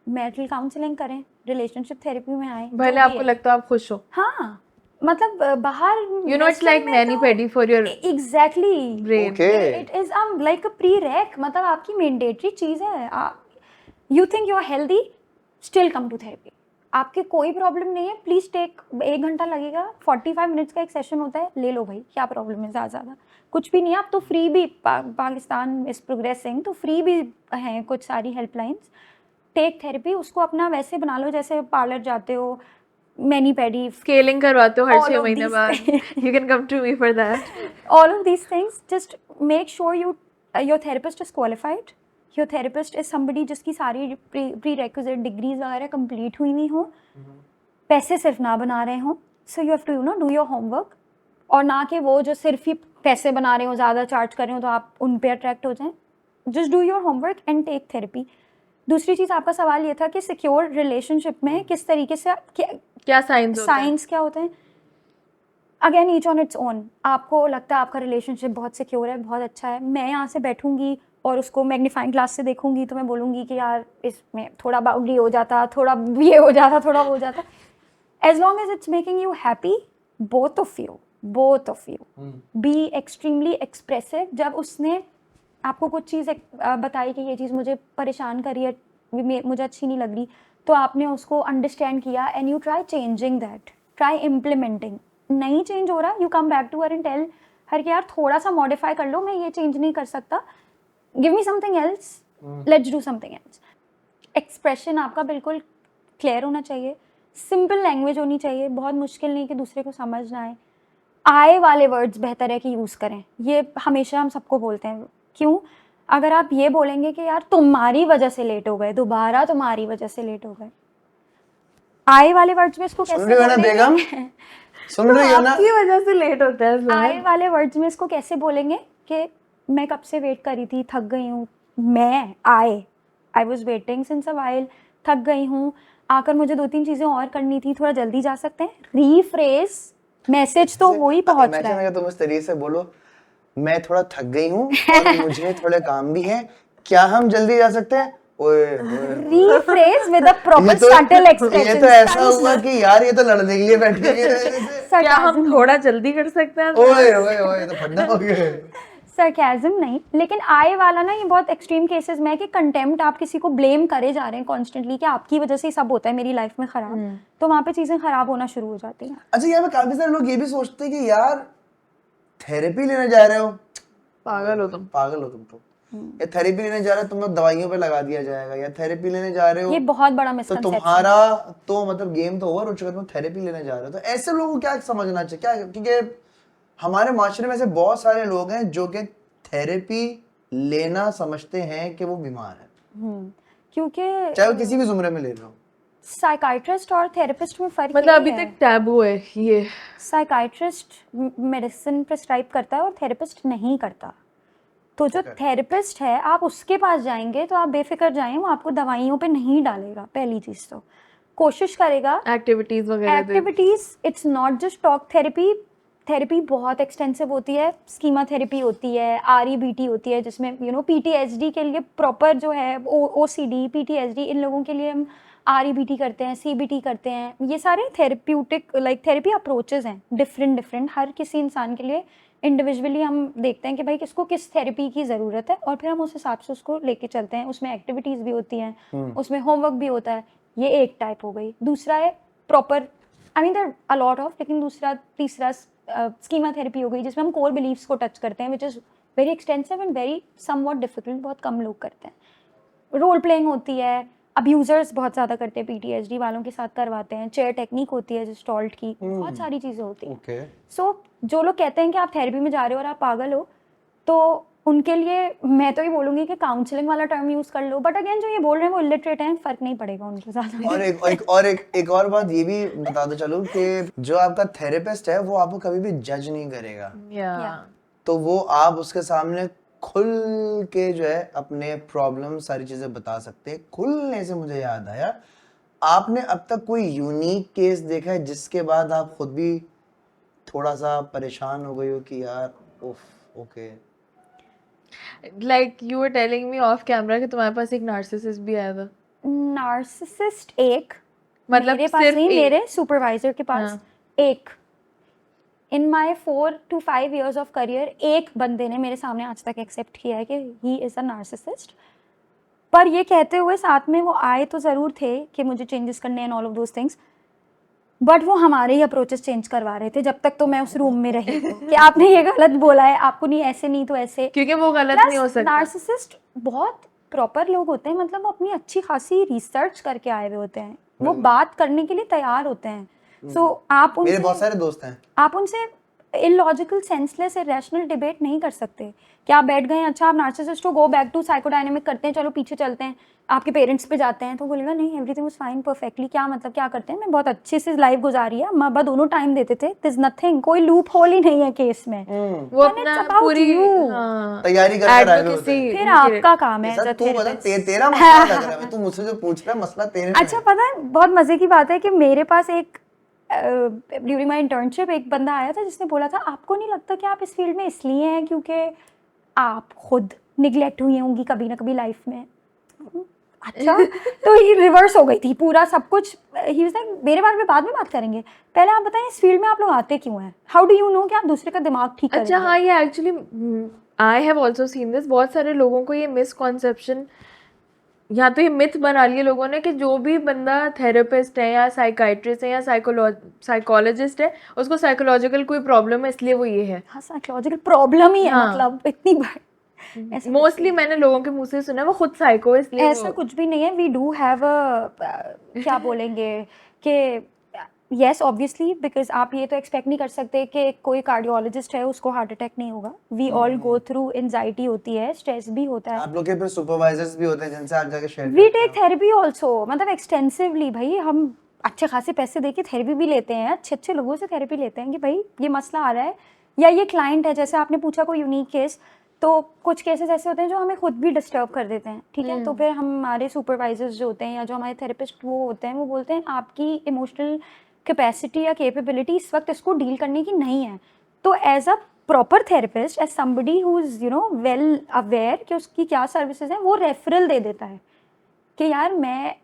मैरिटल काउंसलिंग करें, रिलेशनशिप थेरेपी में आए। भले आपको लगता है आप खुश हो। हाँ, मतलब बाहर You know, it's like mani-pedi for your exactly brain. Okay. It is like a pre rack, मतलब आपकी मैंडेटरी चीज है। You think you are healthy, still come to therapy. आपके कोई प्रॉब्लम नहीं है, प्लीज़ टेक 1 घंटा लगेगा, 45 मिनट्स का एक सेशन होता है, ले लो भाई, क्या प्रॉब्लम है, ज़्यादा कुछ भी नहीं है। आप तो फ्री भी पाकिस्तान इज़ प्रोग्रेसिंग, तो फ्री भी हैं कुछ सारी हेल्पलाइंस। टेक थेरेपी, उसको अपना वैसे बना लो जैसे पार्लर जाते हो, मैनी पेडी, स्केलिंग करवाते हो हर All 6 of महीने these बाद, things. You can come to me for that. all of these things. Just make sure your therapist is qualified. Your therapist is somebody जिसकी सारी prerequisite degrees वगैरह complete हुई हो, पैसे सिर्फ ना बना रहे हो. So you have to do your homework, और ना कि वो जो सिर्फ ही पैसे बना रहे हो, ज़्यादा चार्ज कर रहे हो तो आप उन पे अट्रैक्ट हो जाएं. Just do your homework and take therapy. दूसरी चीज़, आपका सवाल ये था कि सिक्योर रिलेशनशिप में किस तरीके से क्या साइंस होता है? साइंस क्या होते हैं. Again each on its own. आपको लगता है आपका रिलेशनशिप बहुत सिक्योर है, बहुत अच्छा है, मैं यहाँ से बैठूंगी और उसको मैग्नीफाइंग ग्लास से देखूंगी तो मैं बोलूँगी कि यार इसमें थोड़ा बाउंड्री हो जाता, थोड़ा ये हो जाता, थोड़ा वो हो जाता. As long as it's making you happy, both of you be extremely expressive. जब उसने आपको कुछ चीज़ बताई कि ये चीज़ मुझे परेशान कर रही है, मुझे अच्छी नहीं लग रही, तो आपने उसको अंडरस्टैंड किया and you try changing that, try implementing. नहीं चेंज हो रहा, you come back to her and tell her कि यार थोड़ा सा मॉडिफाई कर लो, मैं ये चेंज नहीं कर सकता, give me something else, let's do something else. Expression आपका बिल्कुल क्लियर होना चाहिए, सिंपल लैंग्वेज होनी चाहिए, बहुत मुश्किल नहीं कि दूसरे को समझ ना आए. आए वाले वर्ड्स बेहतर है कि यूज़ करें, ये हमेशा हम सबको बोलते हैं. क्यों? अगर आप ये बोलेंगे कि यार तुम्हारी वजह से लेट हो गए, दोबारा तुम्हारी वजह से लेट हो गए, आए वाले वर्ड्स में इसको कैसे सुन रही हो ना बेगम? सुन रही हो ना? आपकी वजह से लेट होता है आए वाले वर्ड्स में इसको कैसे बोलेंगे कि मैं कब से वेट कर रही थी, थक गई हूँ, मैं I was waiting since a while, थक गई हूँ, आकर मुझे 2-3 चीज़ें और करनी थी, थोड़ा जल्दी जा सकते हैं. रीफ्रेज, मैसेज तो वही पहुंच रहा है. तुम इस तरीके से बोलो, मैं थोड़ा थक गई हूँ और मुझे थोड़े काम भी है, क्या हम जल्दी जा सकते हैं? Rephrase with a proper ये तो subtle expression. ये तो ऐसा हुआ कि यार ये तो लड़ने के लिए बैठ गए. क्या हम थोड़ा जल्दी कर सकते हैं? ओए ओए ओए, तो फटना हो गया. सरकाज़म नहीं, लेकिन आए वाला ना, ये बहुत एक्सट्रीम केसेस में है कि कंटेम्प्ट, आप किसी को ब्लेम करे जा रहे हैं कॉन्स्टेंटली कि आपकी वजह से ही सब होता है मेरी लाइफ में खराब, तो वहाँ पे चीज़ें खराब होना शुरू हो जाती हैं. अच्छा, यहाँ पे काफी सारे लोग ये भी सोचते हैं कि यार थेरेपी लेने जा रहे हो, पागल हो तुम. पागल हो तुम तो, या थेरेपी लेने जा रहे हो तुम्हें दवाइयों पे लगा दिया जाएगा, या थेरेपी लेने जा रहे हो ये बहुत बड़ा तो मिसकंसेप्शन. तुम्हारा तो मतलब गेम तो ओवर हो चुका, तुम थेरेपी लेने जा रहे हो. तो ऐसे लोगों को क्या समझना चाहिए, क्या, क्योंकि हमारे माशरे में ऐसे बहुत सारे लोग हैं जो कि थेरेपी लेना समझते हैं कि वो बीमार है, क्योंकि चाहे वो किसी भी जुमरे में ले रहे हो. साइकाइट्रिस्ट और थेरेपिस्ट में फ़र्क मतलब अभी ये है. तक टैबू है ये. साइकाइट्रिस्ट मेडिसिन प्रिस्क्राइब करता है और थेरेपिस्ट नहीं करता. तो जो थेरेपिस्ट है, आप उसके पास जाएंगे तो आप बेफिक्र जाएं, वो आपको दवाइयों पे नहीं डालेगा. पहली चीज़ तो कोशिश करेगा एक्टिविटीज वगैरह activities. It's not just talk therapy. Therapy बहुत एक्सटेंसिव होती है, स्कीमा थेरेपी होती है, REBT होती है, जिसमें PTSD के लिए प्रॉपर जो है OCD, PTSD, इन लोगों के लिए हम REBT करते हैं, CBT करते हैं. ये सारे थेरेप्यूटिक थेरेपी अप्रोचेस हैं, डिफरेंट. हर किसी इंसान के लिए इंडिविजुअली हम देखते हैं कि भाई किसको किस थेरेपी की ज़रूरत है, और फिर हम उस हिसाब से उसको लेके चलते हैं. उसमें एक्टिविटीज़ भी होती हैं, उसमें होमवर्क भी होता है. ये एक टाइप हो गई. दूसरा है proper, I mean there a lot of, लेकिन तीसरा स्कीमा थेरेपी हो गई, जिसमें हम कोर बिलीव्स को टच करते हैं, which is very extensive and very somewhat difficult. बहुत कम लोग करते हैं. रोल प्लेइंग होती है, अब्यूज़र्स बहुत ज़्यादा करते हैं, PTSD वालों के साथ करवाते हैं. चेयर टेक्निक होती है, जिस्टॉल्ट की, बहुत सारी चीज़ें होती हैं. सो जो लोग कहते हैं कि आप थेरेपी में जा रहे हो और आप पागल हो, तो उनके लिए मैं तो ये बोलूँगी कि काउंसलिंग वाला टर्म यूज़ कर लो. बट अगेन जो ये बोल रहे हैं वो इलिटरेट हैं, फ़र्क नहीं पड़ेगा उनको ज़्यादा. और एक और बात ये भी बता दो चलो कि जो आपका थेरेपिस्ट है वो आपको कभी भी जज नहीं करेगा. तो वो आप उसके सामने खुल के जो है अपने प्रॉब्लम सारी चीजें बता सकते हैं. खुलने से मुझे याद आया, आपने अब तक कोई यूनिक केस देखा है जिसके बाद आप खुद भी थोड़ा सा परेशान हो गई हो कि यार उफ okay. Like you were telling me of camera कि तुम्हारे पास एक नार्सिसिस्ट भी आया था. नार्सिसिस्ट एक, मतलब मेरे पास सिर्फ नहीं, एक? मेरे सुपरवाइजर के पास हाँ. एक. इन माई 4 to 5 years ऑफ करियर एक बंदे ने मेरे सामने आज तक एक्सेप्ट किया है कि ही इज़ अ नार्सिसिस्ट. पर ये कहते हुए साथ में वो आए तो ज़रूर थे कि मुझे चेंजेस करने and all of those things, but वो हमारे ही अप्रोचेस चेंज करवा रहे थे जब तक तो मैं उस रूम में रही कि आपने ये गलत बोला है, आपको नहीं ऐसे नहीं तो ऐसे। क्योंकि वो गलत नहीं हो सकता। नार्सिसिस्ट बहुत प्रॉपर लोग होते हैं, मतलब वो अपनी अच्छी खासी रिसर्च करके आए हुए होते हैं, वो बात करने के लिए तैयार होते हैं। सो आप मेरे बहुत उनसे सारे दोस्त हैं। आप उनसे इलॉजिकल सेंसलेस इरेशनल डिबेट नहीं कर सकते कि आप बैठ गए अच्छा आप नार्सिसिस्ट हो, गो बैक टू साइकोडायनेमिक करते हैं, चलो पीछे चलते हैं, आपके पेरेंट्स पे जाते हैं, तो बोलेगा नहीं एवरीथिंग वाज फाइन परफेक्टली। क्या मतलब क्या करते हैं, मैं बहुत अच्छे से लाइफ गुजारी है, माँ बाप दोनों टाइम देते थे, दिस नथिंग, कोई लूप होल ही नहीं है केस में। वो And अपना it's about पूरी you. हाँ, तैयारी करके आए हुए होते advocacy हैं। फिर उनके- आपका काम है सर as a तू बता therapist। तेरा मसला लग रहा है, तू मुझसे जो पूछ रहा है मसला तेरे में अच्छा पता है बहुत मजे की बात है कि मेरे पास एक ड्यूरिंग माई इंटर्नशिप एक बंदा आया था जिसने बोला था आपको नहीं लगता कि आप इस फील्ड में इसलिए हैं क्योंकि आप खुद निगलेक्ट हुई होंगी कभी ना कभी लाइफ में। अच्छा तो ये रिवर्स हो गई थी पूरा सब कुछ। ही वाज लाइक मेरे बारे में बाद में बात करेंगे, पहले आप बताएं इस फील्ड में आप लोग आते क्यों हैं, हाउ डू यू नो कि आप दूसरे का दिमाग ठीक करेंगे। अच्छा हाँ, ये actually I have also seen this. बहुत सारे लोगों को ये मिसकॉन्सेप्शन या तो ये मिथ बना लिए लोगों ने कि जो भी बंदा थेरेपिस्ट है या साइकाइट्रिस्ट है या साइकोलॉजिस्ट है उसको साइकोलॉजिकल कोई प्रॉब्लम है इसलिए वो ये है। हाँ साइकोलॉजिकल प्रॉब्लम ही है हाँ। मतलब इतनी बड़ी ऐसा मोस्टली मैंने लोगों के मुंह से सुना है वो खुद साइको है इसलिए ऐसा कुछ भी नहीं है। वी डू हैव अ क्या बोलेंगे कि यस ऑब्वियसली बिकॉज आप ये तो एक्सपेक्ट नहीं कर सकते कि कोई कार्डियोलॉजिस्ट है उसको हार्ट अटैक नहीं होगा। We all go through anxiety होती है, स्ट्रेस भी होता है। आप लोग के फिर सुपरवाइजर्स भी होते हैं जिनसे आप जाके शेयर वी करते टेक हो। थेरेपी ऑल्सो, मतलब एक्सटेंसिवली भाई हम अच्छे खासे पैसे दे के थेरेपी भी लेते हैं, अच्छे अच्छे लोगों से थेरेपी लेते हैं कि भाई ये मसला आ रहा है या ये क्लाइंट है। जैसे आपने पूछा कोई यूनिक केस, तो कुछ केसेस ऐसे होते हैं जो हमें खुद भी डिस्टर्ब कर देते हैं, ठीक है। तो फिर हमारे सुपरवाइजर्स जो होते हैं या जो हमारे थेरेपिस्ट वो होते हैं वो बोलते हैं आपकी इमोशनल कैपेसिटी या कैपेबिलिटी इस वक्त इसको डील करने की नहीं है। तो as a proper therapist, as somebody who is you know well aware कि उसकी क्या सर्विसेज हैं, वो रेफरल दे देता है कि यार मैं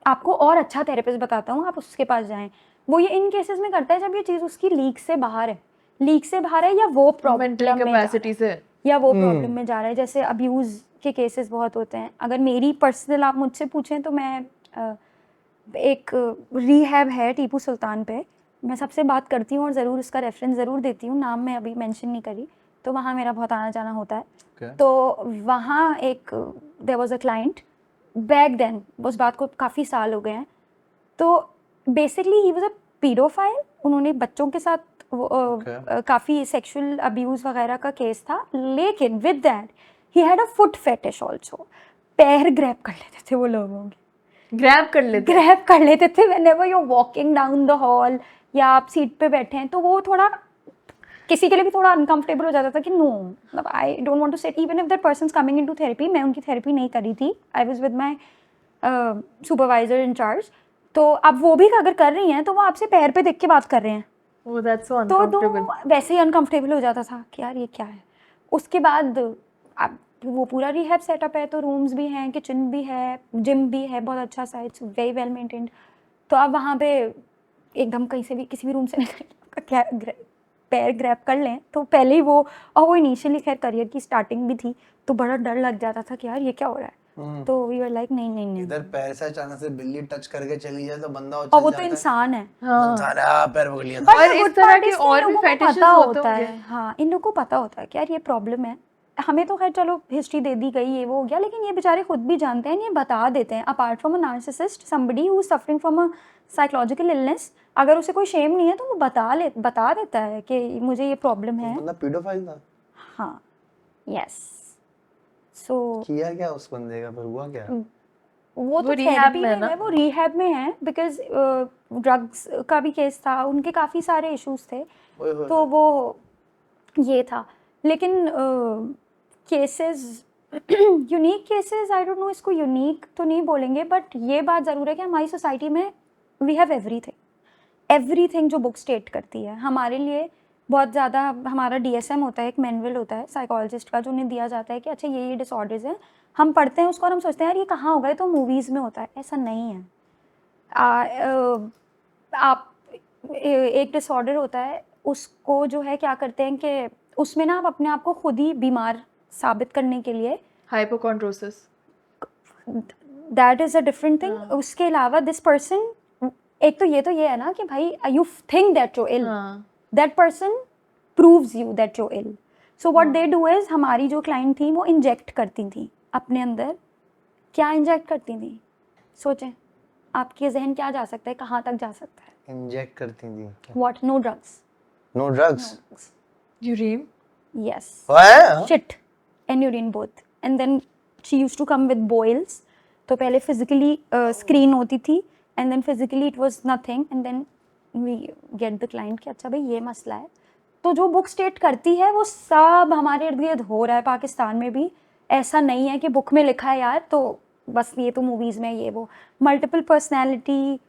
आपको और अच्छा थेरेपिस्ट बताता हूँ, आप उसके पास जाएं। वो ये इन केसेस में करता है जब ये चीज़ उसकी लीक से बाहर है, लीक से बाहर है या वो मेंटल प्रॉब्लम में कैपेसिटी से या वो प्रॉब्लम में जा रहा है। जैसे अब्यूज़ के केसेस बहुत होते हैं। अगर मेरी पर्सनल आप मुझसे पूछें तो मैं एक रिहैब है टीपू सुल्तान पे, मैं सबसे बात करती हूँ और ज़रूर उसका रेफरेंस ज़रूर देती हूँ, नाम मैं अभी मेंशन नहीं करी। तो वहाँ मेरा बहुत आना जाना होता है। तो वहाँ एक there was a client back then, उस बात को काफ़ी साल हो गए हैं। तो basically he was a pedophile, उन्होंने बच्चों के साथ काफ़ी सेक्सुअल अब्यूज़ वगैरह का केस था, लेकिन with that he had a foot fetish also. पैर ग्रैब कर लेते थे वो लोगों के, ग्रैब कर लेते थे whenever you are walking down the hall या आप सीट पे बैठे हैं तो वो थोड़ा किसी के लिए भी थोड़ा अनकंफर्टेबल हो जाता था कि नो, मतलब I don't want to sit even if that person coming into therapy. मैं उनकी थेरेपी नहीं करी थी, I was with my supervisor in charge. तो अब वो भी अगर कर रही हैं तो वो आपसे पैर पे देख के बात कर रहे हैं, ओह दैट्स सो तो अनकंफर्टेबल। वैसे ही अनकंफर्टेबल हो जाता था कि यार ये क्या है। उसके बाद अब वो पूरा रिहैब सेटअप है, तो रूम्स भी हैं, किचन भी है, जिम भी है, बहुत अच्छा सा, इट्स वेरी वेल मेंटेन्ड। तो आप वहाँ पे एकदम कहीं से भी किसी भी रूम से निकल क्या पैर ग्रैब कर लें तो पहले ही वो, और वो इनिशियली खैर करियर की स्टार्टिंग भी थी तो बड़ा डर लग जाता था कि यार ये क्या हो रहा है। तो वी वर लाइक नहीं नहीं नहीं, इधर पैर से अचानक से बिल्ली टच करके चली जाए तो बंदा और वो तो इंसान है। सारा पैर पकड़ लिया था। But और the इस good तरह part के is कि और इन भी लोगों को fetishes पता होते होता होंगे। है। हाँ इन लोगों को पता होता है कि यार ये प्रॉब्लम है, हमें तो खैर चलो हिस्ट्री दे दी गई, ये वो हो गया, लेकिन ये बेचारे खुद भी जानते हैं, ये बता देते हैं। Apart from a narcissist, somebody who is suffering from a psychological illness, अगर उसे कोई शेम नहीं है तो वो बता देता है कि मुझे ये प्रॉब्लम है। बंदा पीडोफाइल था। हाँ यस। सो किया क्या उस बंदे का, फिर हुआ क्या? वो तो rehab थेरेपी में है में ना? है, वो रिहैब में है बिकॉज ड्रग्स का भी केस था, उनके काफ़ी सारे इश्यूज थे। ओए होए। तो वो ये था, लेकिन cases unique cases, I don't know इसको यूनिक तो नहीं बोलेंगे, बट ये बात ज़रूर है कि हमारी सोसाइटी में वी हैव एवरीथिंग जो बुक स्टेट करती है हमारे लिए। बहुत ज़्यादा हमारा DSM होता है, एक मैनुअल होता है साइकोलॉजिस्ट का जो उन्हें दिया जाता है कि अच्छा ये डिसऑर्डर्स हैं, हम पढ़ते हैं उसको और हम सोचते हैं यार ये कहाँ होगा, ये तो मूवीज़ में होता है। ऐसा नहीं है। आप एक डिसऑर्डर होता है, उसको जो है क्या करते हैं कि उसमें ना आप अपने आप को खुद ही बीमार साबित करने के लिए hypochondrosis. That is a different thing. उसके अलावा दिस पर्सन, एक तो ये है ना कि भाई यू थिंक दैट यू इल, हाँ that person proves you that you're ill. So what they do is, हमारी जो क्लाइंट थी वो इंजेक्ट करती थी अपने अंदर. क्या इंजेक्ट करती थी? सोचें आपके जहन क्या जा सकता है, कहाँ तक जा सकता है? इंजेक्ट करती थी. What? No drugs. No drugs. Urine Yes. What? Shit and urine both. And then she used to come with boils. तो पहले physically screen होती थी and then physically it was nothing and then we get the client कि अच्छा भाई ये मसला है. तो जो बुक स्टेट करती है वो सब हमारे इर्द गिर्द हो रहा है पाकिस्तान में भी. ऐसा नहीं है कि बुक में लिखा है यार तो बस ये तो मूवीज में ये वो. Multiple personality,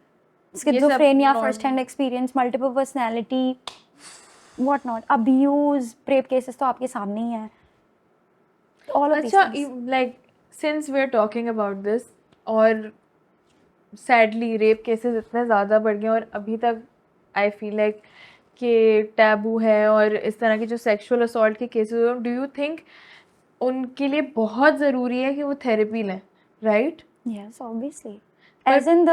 schizophrenia, first hand experience, multiple personality, what not, abuse, rape cases तो आपके सामने ही हैं. ऑल ऑफ अच्छा this. Like since we are talking about this, और सैडली रेप केसेस इतने ज़्यादा बढ़ गए और अभी तक आई फील लाइक कि टैबू है, और इस तरह के जो सेक्सुअल असॉल्ट के केसेस, डू यू थिंक उनके लिए बहुत ज़रूरी है कि वो थेरेपी लें, right? Yes obviously. As in the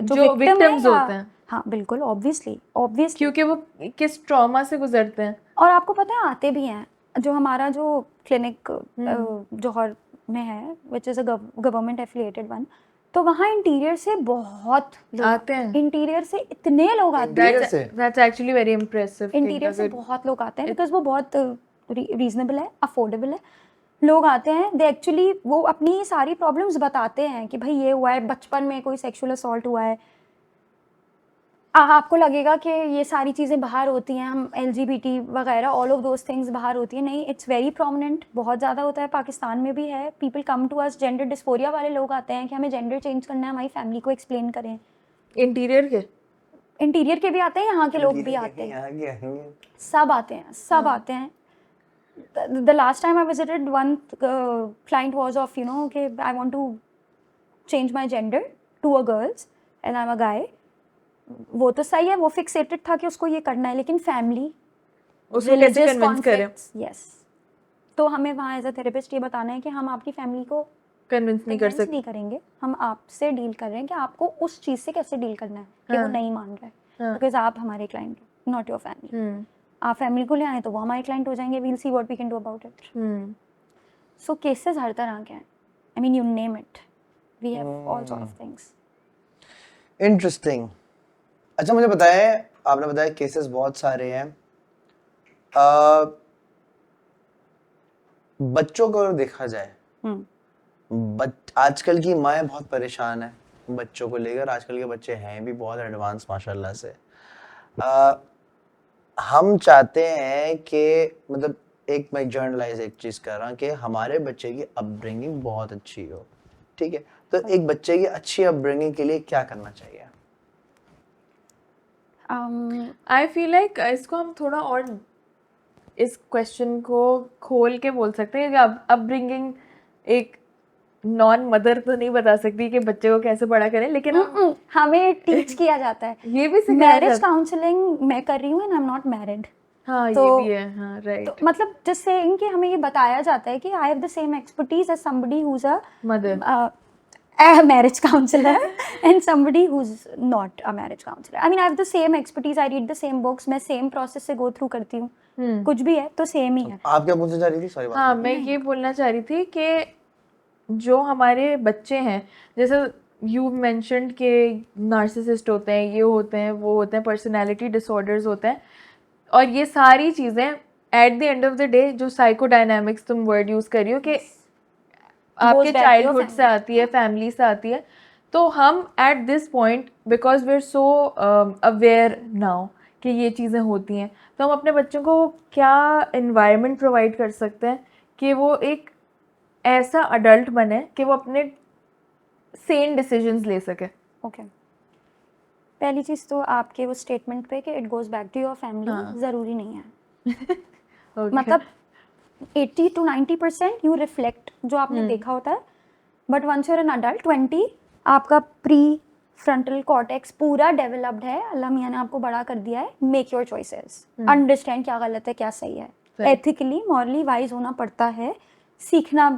जो जो विक्टिम victims है होते हैं. हाँ बिल्कुल, ऑब्वियसली. क्योंकि वो किस ट्रॉमा से गुजरते हैं. और आपको पता है आते भी हैं. जो हमारा जो क्लिनिक जौहर में है which is a government affiliated one, तो वहाँ इंटीरियर से बहुत लोग आते हैं. इंटीरियर से इतने लोग आते हैं. Interior से? That's actually very impressive. Interior से बहुत लोग आते हैं बिकॉज वो बहुत रीजनेबल है, अफोर्डेबल है. लोग आते हैं, दे एक्चुअली वो अपनी सारी प्रॉब्लम्स बताते हैं कि भाई ये हुआ है, बचपन में कोई सेक्सुअल असॉल्ट हुआ है. आपको लगेगा कि ये सारी चीज़ें बाहर होती हैं, हम LGBT वगैरह ऑल ऑफ दोज थिंग्स बाहर होती हैं. नहीं, इट्स वेरी प्रोमिनेंट, बहुत ज़्यादा होता है. पाकिस्तान में भी है. People come to us, gender dysphoria वाले लोग आते हैं कि हमें जेंडर चेंज करना है, हमारी फैमिली को एक्सप्लेन करें. इंटीरियर के इंटीरियर के भी आते हैं, यहाँ के लोग भी आते हैं, यहाँ के आएंगे. सब आते हैं, सब आते हैं. The last time I visited, one client was of, okay, I want to change my gender to a girls and I'm a guy. वो तो सही है, वो फिक्सेटेड था कि उसको ये करना है, लेकिन फैमिली, उसको कैसे कन्विंस करें? यस. तो हमें वहाँ एज अ थेरेपिस्ट ये बताना है कि हम आपकी फैमिली को कन्विंस नहीं कर convince सकते. नहीं करेंगे, हम आपसे डील कर रहे हैं कि आपको उस चीज़ से कैसे डील करना है कि वो नहीं मान रहा है. बिकॉज आप हमारे क्लाइंट हो, नॉट योर फैमिली. आप फैमिली को ले आए तो वो हमारे क्लाइंट हो जाएंगे. We'll see what we can do about it. So cases हर तरह के हैं. I mean you name it, we have all sort of things. Interesting. अच्छा मुझे बताएं, आपने बताया केसेस बहुत सारे हैं. बच्चों को अगर देखा जाए, आजकल की माएँ बहुत परेशान है बच्चों को लेकर. आजकल के बच्चे हैं भी बहुत एडवांस माशाल्लाह से. हम चाहते हैं कि मतलब एक मैं जर्नलाइज एक चीज़ कर रहा हूँ कि हमारे बच्चे की अपब्रिंगिंग बहुत अच्छी हो. ठीक है, तो एक बच्चे की अच्छी अपब्रिंगिंग के लिए क्या करना चाहिए? आई फील लाइक इसको हम थोड़ा और इस क्वेश्चन को खोल के बोल सकते हैं कि अपब्रिंगिंग एक नॉन मदर तो नहीं बता सकती कि बच्चे को कैसे बड़ा करें, लेकिन हमें टीच किया जाता है. ये भी सिखाया मैरिज जाता है. काउंसलिंग मैं कर रही हूँ and I am not married. हाँ तो- ये भी है. हाँ राइट. तो मतलब जस्ट सेइंग कि हमें ये बताया जाता है कि I have the same expertise as somebody who is mother a marriage counselor and somebody who's not a marriage counselor. I mean, I have the same expertise. I read the same books. मैं same process से go through करती हूँ. कुछ भी है तो same ही है. आप क्या पूछना चाह रही थी? सॉरी. हाँ मैं ये बोलना चाह रही थी कि जो हमारे बच्चे हैं, जैसे यू मेंशन्ड कि नार्सिसिस्ट होते हैं, ये होते हैं, वो होते हैं, पर्सनालिटी डिसऑर्डर्स होते हैं, और ये सारी चीज़ें at the end of the day जो साइकोडायनामिक्स तुम वर्ड यूज़ करी हो कि आपके चाइल्डहुड से आती है, फैमिली से आती है. तो हम at this point because we are so aware now कि ये चीज़ें होती हैं, तो हम अपने बच्चों को क्या इन्वायरमेंट प्रोवाइड कर सकते हैं कि वो एक ऐसा अडल्ट बने कि वो अपने सेन डिसीजंस ले सके. ओके. पहली चीज़ तो आपके वो स्टेटमेंट पे कि it goes back to your family, ज़रूरी नहीं है. मतलब 80 to 90% यू रिफ्लेक्ट जो आपने देखा होता है, but once you're an adult 20 आपका प्री फ्रंटल कॉर्टेक्स पूरा डेवलप्ड है. अल्लाह मियाँ ने आपको बड़ा कर दिया है. मेक योर चॉइसेस, अंडरस्टैंड क्या गलत है क्या सही है. एथिकली मॉरली वाइज होना पड़ता है, सीखना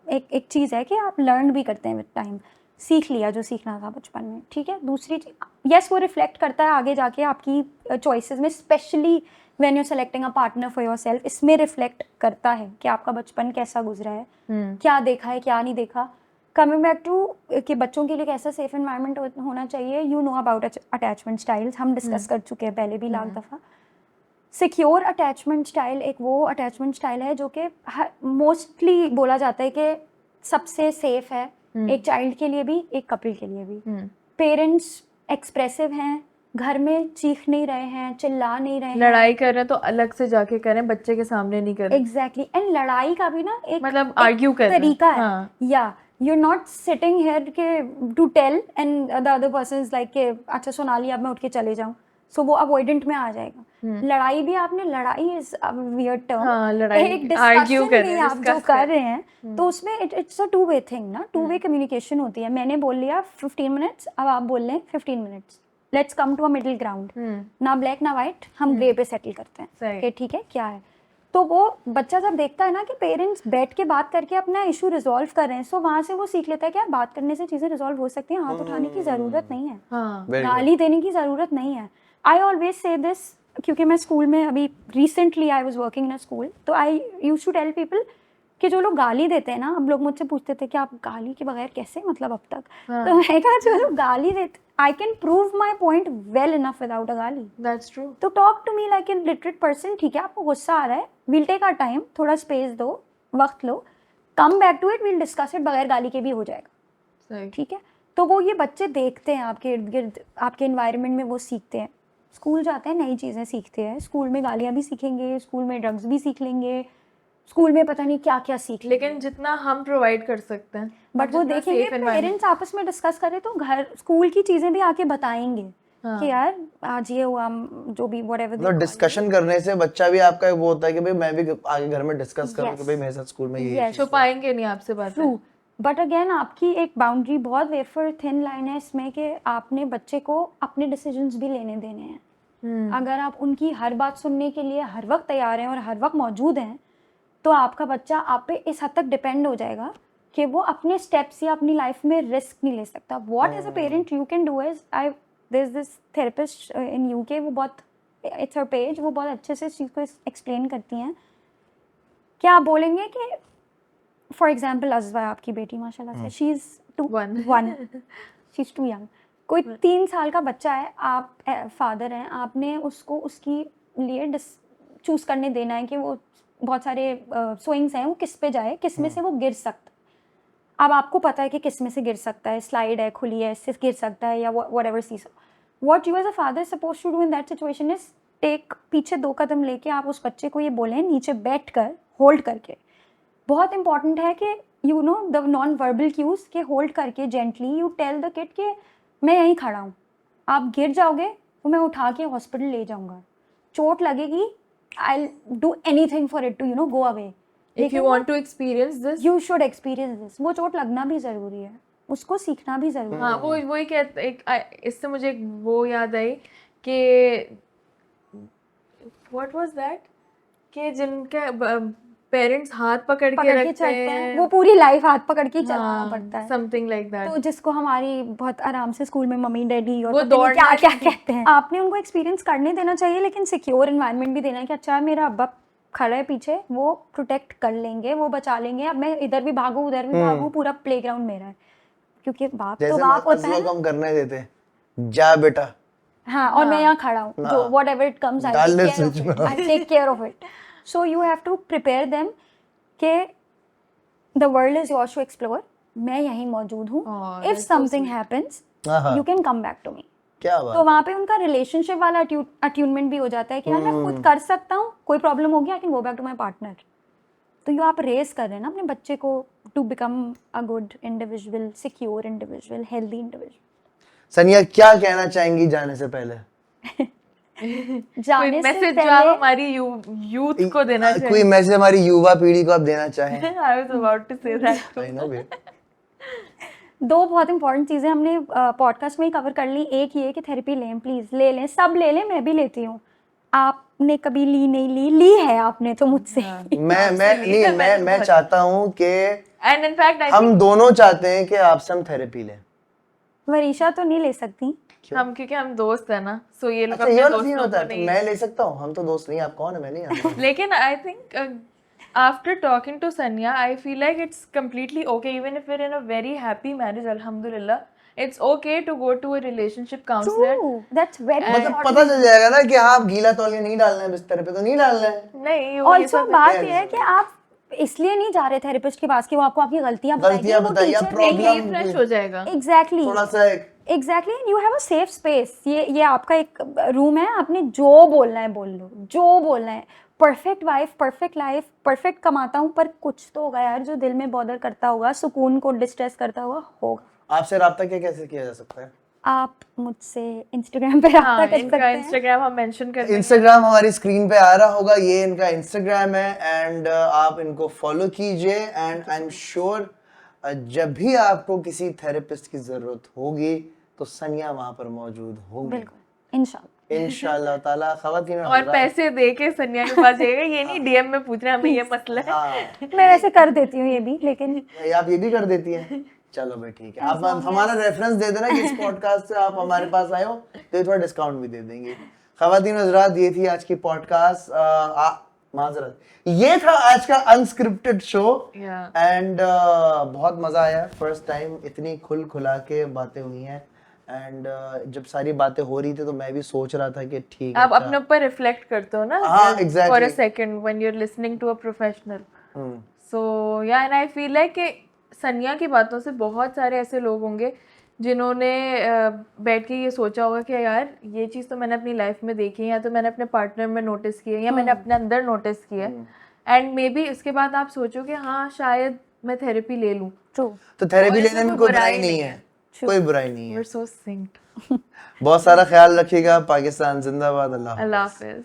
एक चीज़ है कि आप लर्न भी करते हैं विद टाइम, सीख लिया जो सीखना था बचपन में, ठीक है। दूसरी चीज़, यस वो रिफ्लेक्ट करता है आगे जाके आपकी चॉइसेस में, specially when you selecting a partner for yourself, इसमें रिफ्लेक्ट करता है कि आपका बचपन कैसा गुजरा है, क्या देखा है क्या नहीं देखा। कमिंग बैक टू कि बच्चों के लिए कैसा सेफ एनवायरनमेंट होना चाहिए, you know about attachment styles, हम डिस्कस कर चुके हैं पहले भी लाख दफ़ा। सिक्योर अटैचमेंट स्टाइल एक वो अटैचमेंट स्टाइल है जो कि मोस्टली बोला जाता है कि सबसे सेफ है, एक चाइल्ड के लिए भी, एक कपल के लिए भी। पेरेंट्स एक्सप्रेसिव हैं, घर में चीख नहीं रहे हैं, चिल्ला नहीं रहे हैं, लड़ाई कर रहे हैं तो अलग से जाके करें, बच्चे के सामने नहीं करें। एग्जैक्टली। एंड लड़ाई का भी ना एक मतलब एक आर्ग्यू कर रहे हैं। तरीका है, हाँ। या you're not sitting here के to tell and the other person is like के अच्छा सोनाली अब मैं उठ के चले जाऊं, सो वो अवॉइडेंट में आ जाएगा। लड़ाई भी आपने, लड़ाई इज अ वियर्ड टर्म, हाँ, लड़ाई, एक argue डिस्कशन कर भी रहे हैं, आप जो discuss कर रहे हैं, तो उसमें it's a two way thing ना, टू वे कम्युनिकेशन होती है। मैंने बोल लिया 15 मिनट्स, अब आप बोल लें 15 minutes, let's come to a middle ground, ना ब्लैक ना वाइट, हम ग्रे पे सेटल करते हैं सही। कि ठीक है क्या है। तो वो बच्चा जब देखता है ना कि पेरेंट्स बैठ के बात करके अपना इशू रिजॉल्व कर रहे हैं, सो वहाँ से वो सीख लेता है कि यार बात करने से चीज़ें रिजॉल्व हो सकती हैं, हाथ उठाने की ज़रूरत नहीं है, हाँ। Very good. गाली देने की ज़रूरत नहीं है। आई ऑलवेज से दिस, क्योंकि मैं स्कूल में अभी recently I was working in a school, तो I used to tell people कि जो लोग गाली देते हैं ना, अब लोग मुझसे पूछते थे कि आप गाली के बगैर कैसे, मतलब अब तक, तो मैं कहा जो लोग गाली देते, I can prove my point well enough without a gaali. That's true. तो talk to me like a literate person, ठीक है आपको गुस्सा आ रहा है, वील टेक आवर टाइम, थोड़ा स्पेस दो, वक्त लो, come back to it, we'll discuss it, बगैर गाली के भी हो जाएगा, सही। ठीक है। तो वो ये बच्चे देखते हैं आपके इर्द गिर्द, आपके इन्वायरमेंट में वो सीखते हैं, स्कूल जाते हैं नई चीज़ें सीखते हैं, स्कूल में गालियाँ भी सीखेंगे, स्कूल में ड्रग्स भी सीख लेंगे, स्कूल में पता नहीं क्या क्या सीख लेंगे, लेकिन जितना हम प्रोवाइड कर सकते हैं, बट वो जितना देखेंगे safe environment- पेरेंट्स आपस में डिस्कस करें तो घर स्कूल की चीज़ें भी आके बताएंगे कि यार आज ये हुआ, जो भी व्हाटएवर मतलब डिस्कशन करने से बच्चा भी आपका वो होता है कि भाई मैं भी आगे घर में डिस्कस करूं कि भाई मेरे साथ स्कूल में ये Yes. छुपाएंगे नहीं आपसे बातें। ट्रू। बट अगेन आपकी एक बाउंड्री बहुत वेफर थिन लाइन है इसमें कि आपने बच्चे को अपने डिसीजंस भी लेने देने हैं। अगर आप उनकी हर बात सुनने के लिए हर वक्त तैयार हैं और हर वक्त मौजूद हैं, तो आपका बच्चा आप पे इस हद तक डिपेंड हो जाएगा कि वो अपने स्टेप्स या अपनी लाइफ में रिस्क नहीं ले सकता। What as a parent you can do is, I there is this therapist in UK, वो बहुत, इट्स हर पेज, वो बहुत अच्छे से इस चीज़ को एक्सप्लेन करती हैं। क्या आप बोलेंगे कि फॉर एग्जाम्पल अज़वा आपकी बेटी माशाल्लाह से, she is one, she is too young, कोई 3 साल का बच्चा है, आप फादर हैं, आपने उसको उसकी लिए चूज़ करने देना है कि वो बहुत सारे स्विंग्स हैं, वो किस पे जाए, किस में से वो गिर सकता है। अब आपको पता है कि किस में से गिर सकता है, स्लाइड है, खुली है, इससे गिर सकता है, या whatever seize. What you as a father suppose to do in that situation is take, पीछे 2 कदम लेके आप उस बच्चे को ये बोलें, नीचे बैठ कर होल्ड करके, बहुत इंपॉर्टेंट है कि you know the non verbal cues के होल्ड करके gently you tell the kid कि मैं यहीं खड़ा हूँ, आप गिर जाओगे तो मैं उठा के हॉस्पिटल ले जाऊँगा, चोट लगेगी, I'll do anything for it to you know go away. If you want to experience this, you should experience this. वो चोट लगना भी ज़रूरी है, उसको सीखना भी ज़रूरी है। हाँ, वो वही कहते एक, इससे मुझे एक वो याद आई कि what was that, कि जिनके पेरेंट्स हाथ पकड़ के रखते चलते हैं, हैं, वो पूरी लाइफ हाथ पकड़ के ही चलाना पड़ता है, समथिंग लाइक दैट। तो जिसको हमारी बहुत आराम से स्कूल में मम्मी डैडी और वो पता नहीं दौड़ना क्या क्या कहते हैं, आपने उनको एक्सपीरियंस करने देना चाहिए, लेकिन सिक्योर एनवायरनमेंट भी देना है कि अच्छा मेरा अब्बा खड़ा है पीछे, वो प्रोटेक्ट कर लेंगे, वो बचा लेंगे, अब मैं इधर भी भागूं उधर भी भागूं, पूरा प्लेग्राउंड मेरा है, क्योंकि बाप तो बाप होता है, कम करने देते, जा बेटा, हाँ, और मैं यहाँ खड़ा हूँ, जो whatever it comes I take care of it. So you have to prepare them कि the world is yours to explore, मैं यहीं मौजूद हूँ, if something happens you can come back to me. क्या बात, तो वहाँ पे उनका रिलेशनशिप वाला अट्यूनमेंट भी हो जाता है कि यार मैं खुद कर सकता हूँ, कोई प्रॉब्लम हो गया I can go back to my partner. तो ये आप रेस कर रहे हैं ना अपने बच्चे को to become a good individual, secure individual, healthy individual. Sania क्या कहना चाहेंगी जाने से पहले? जाने से मैसेज जो आप पहले हमारी यूथ को देना चाहिए, कोई मैसेज हमारी युवा पीढ़ी को आप देना चाहें? I was about to say that. I know babe. 2 बहुत इंपॉर्टेंट चीज़ें हमने पॉडकास्ट में ही कवर कर ली। एक ये कि थेरेपी लें, प्लीज़ ले लें, सब ले लें, मैं भी लेती हूँ, आपने कभी ली नहीं ली है आपने तो मुझसे मैं चाहता हूँ कि एंड इनफैक्ट आई हम दोनों चाहते हैं कि आपसे हम थेरेपी लें। वरीशा तो नहीं ले सकती। हम क्योंकि हम दोस्त है ना, सो ये लोग अच्छा ये अपने वाला सीन दोस्तों होता को है, तो नहीं। मैं ले सकता हूँ, हम तो दोस्त नहीं, आप कौन है, मैं नहीं आता। लेकिन I think after talking to Sanya, I feel like it's completely okay, even if we're in a very happy marriage, alhamdulillah, it's okay to go to a relationship counselor. True, that's very मतलब important. पता चल जाएगा ना कि हाँ आप गीला तौलिया नहीं डालना है बिस्तर पे, तो नहीं डालना है। नहीं वो ये Also सब बात है। ये है कि आप इसलिए नहीं जा रहे थेरेपिस्ट के पास कि वो आपको आपकी गलतियां गलतियां बताइए, एक प्रॉब्लम ही फ्रेश हो जाएगा। एग्जैक्टली थोड़ा सा exactly you have a safe space. ये आपका एक रूम है, आपने जो बोलना है बोल लो, जो बोलना है। Perfect wife, perfect life, perfect कमाता हूँ, पर कुछ तो होगा यार जो दिल में बॉदर करता होगा, सुकून को डिस्ट्रेस करता होगा। आपसे राब्ता क्या कैसे किया जा सकता है? आप मुझसे इंस्टाग्राम पे रब्ता हाँ, कर सकते इनका हैं। इंस्टाग्राम हम मेंशन कर देंगे। इंस्टाग्राम हमारी स्क्रीन पे आ रहा होगा, ये इनका इंस्टाग्राम है एंड आप इनको फॉलो कीजिए एंड आई एम श्योर जब भी आपको किसी थेरेपिस्ट की जरूरत होगी तो सनिया वहां पर मौजूद होंगी बिल्कुल, इंशाल्लाह। इंशाल्लाह ताला। खवातीन और पैसे दे के सनिया के पास जाएगा, ये नहीं डीएम में पूछ रहे हैं हमें ये मसला है। हाँ मैं वैसे कर देती हूँ ये भी, लेकिन आप ये भी कर देती हैं, चलो भाई ठीक है। आप हमारा रेफरेंस दे देना कि इस पॉडकास्ट से आप हमारे पास आए हो तो ये थोड़ा डिस्काउंट भी दे देंगे। खवातीन हज़रात, ये थी आज की पॉडकास्ट, माजरत, ये था आज का अनस्क्रिप्टेड शो एंड बहुत मजा आया। फर्स्ट टाइम इतनी खुला के बातें हुई हैं एंड जब सारी बातें हो रही थी तो मैं भी सोच रहा था कि ठीक है, आप अपने ऊपर रिफ्लेक्ट करते हो ना हाँ, for a exactly. Second when you are listening to a professional. Hmm, so yeah and I feel like कि सनिया की बातों से बहुत सारे ऐसे लोग होंगे जिन्होंने बैठ के ये सोचा होगा कि यार ये चीज़ तो मैंने अपनी लाइफ में देखी है, या तो मैंने अपने पार्टनर में नोटिस की है, या मैंने अपने अंदर नोटिस की है, एंड मे बी इसके बाद आप सोचो कि हाँ शायद मैं थेरेपी ले लूँ। ट्रू। तो थेरेपी और लेने इसमें में कोई कोई बुराई बुराई नहीं नहीं है, कोई बुराई नहीं वी है। Are so synced. बहुत सारा ख्याल रखिएगा। पाकिस्तान जिंदाबाद। अल्लाह अल्लाह हाफ़िज़। हाफिज़।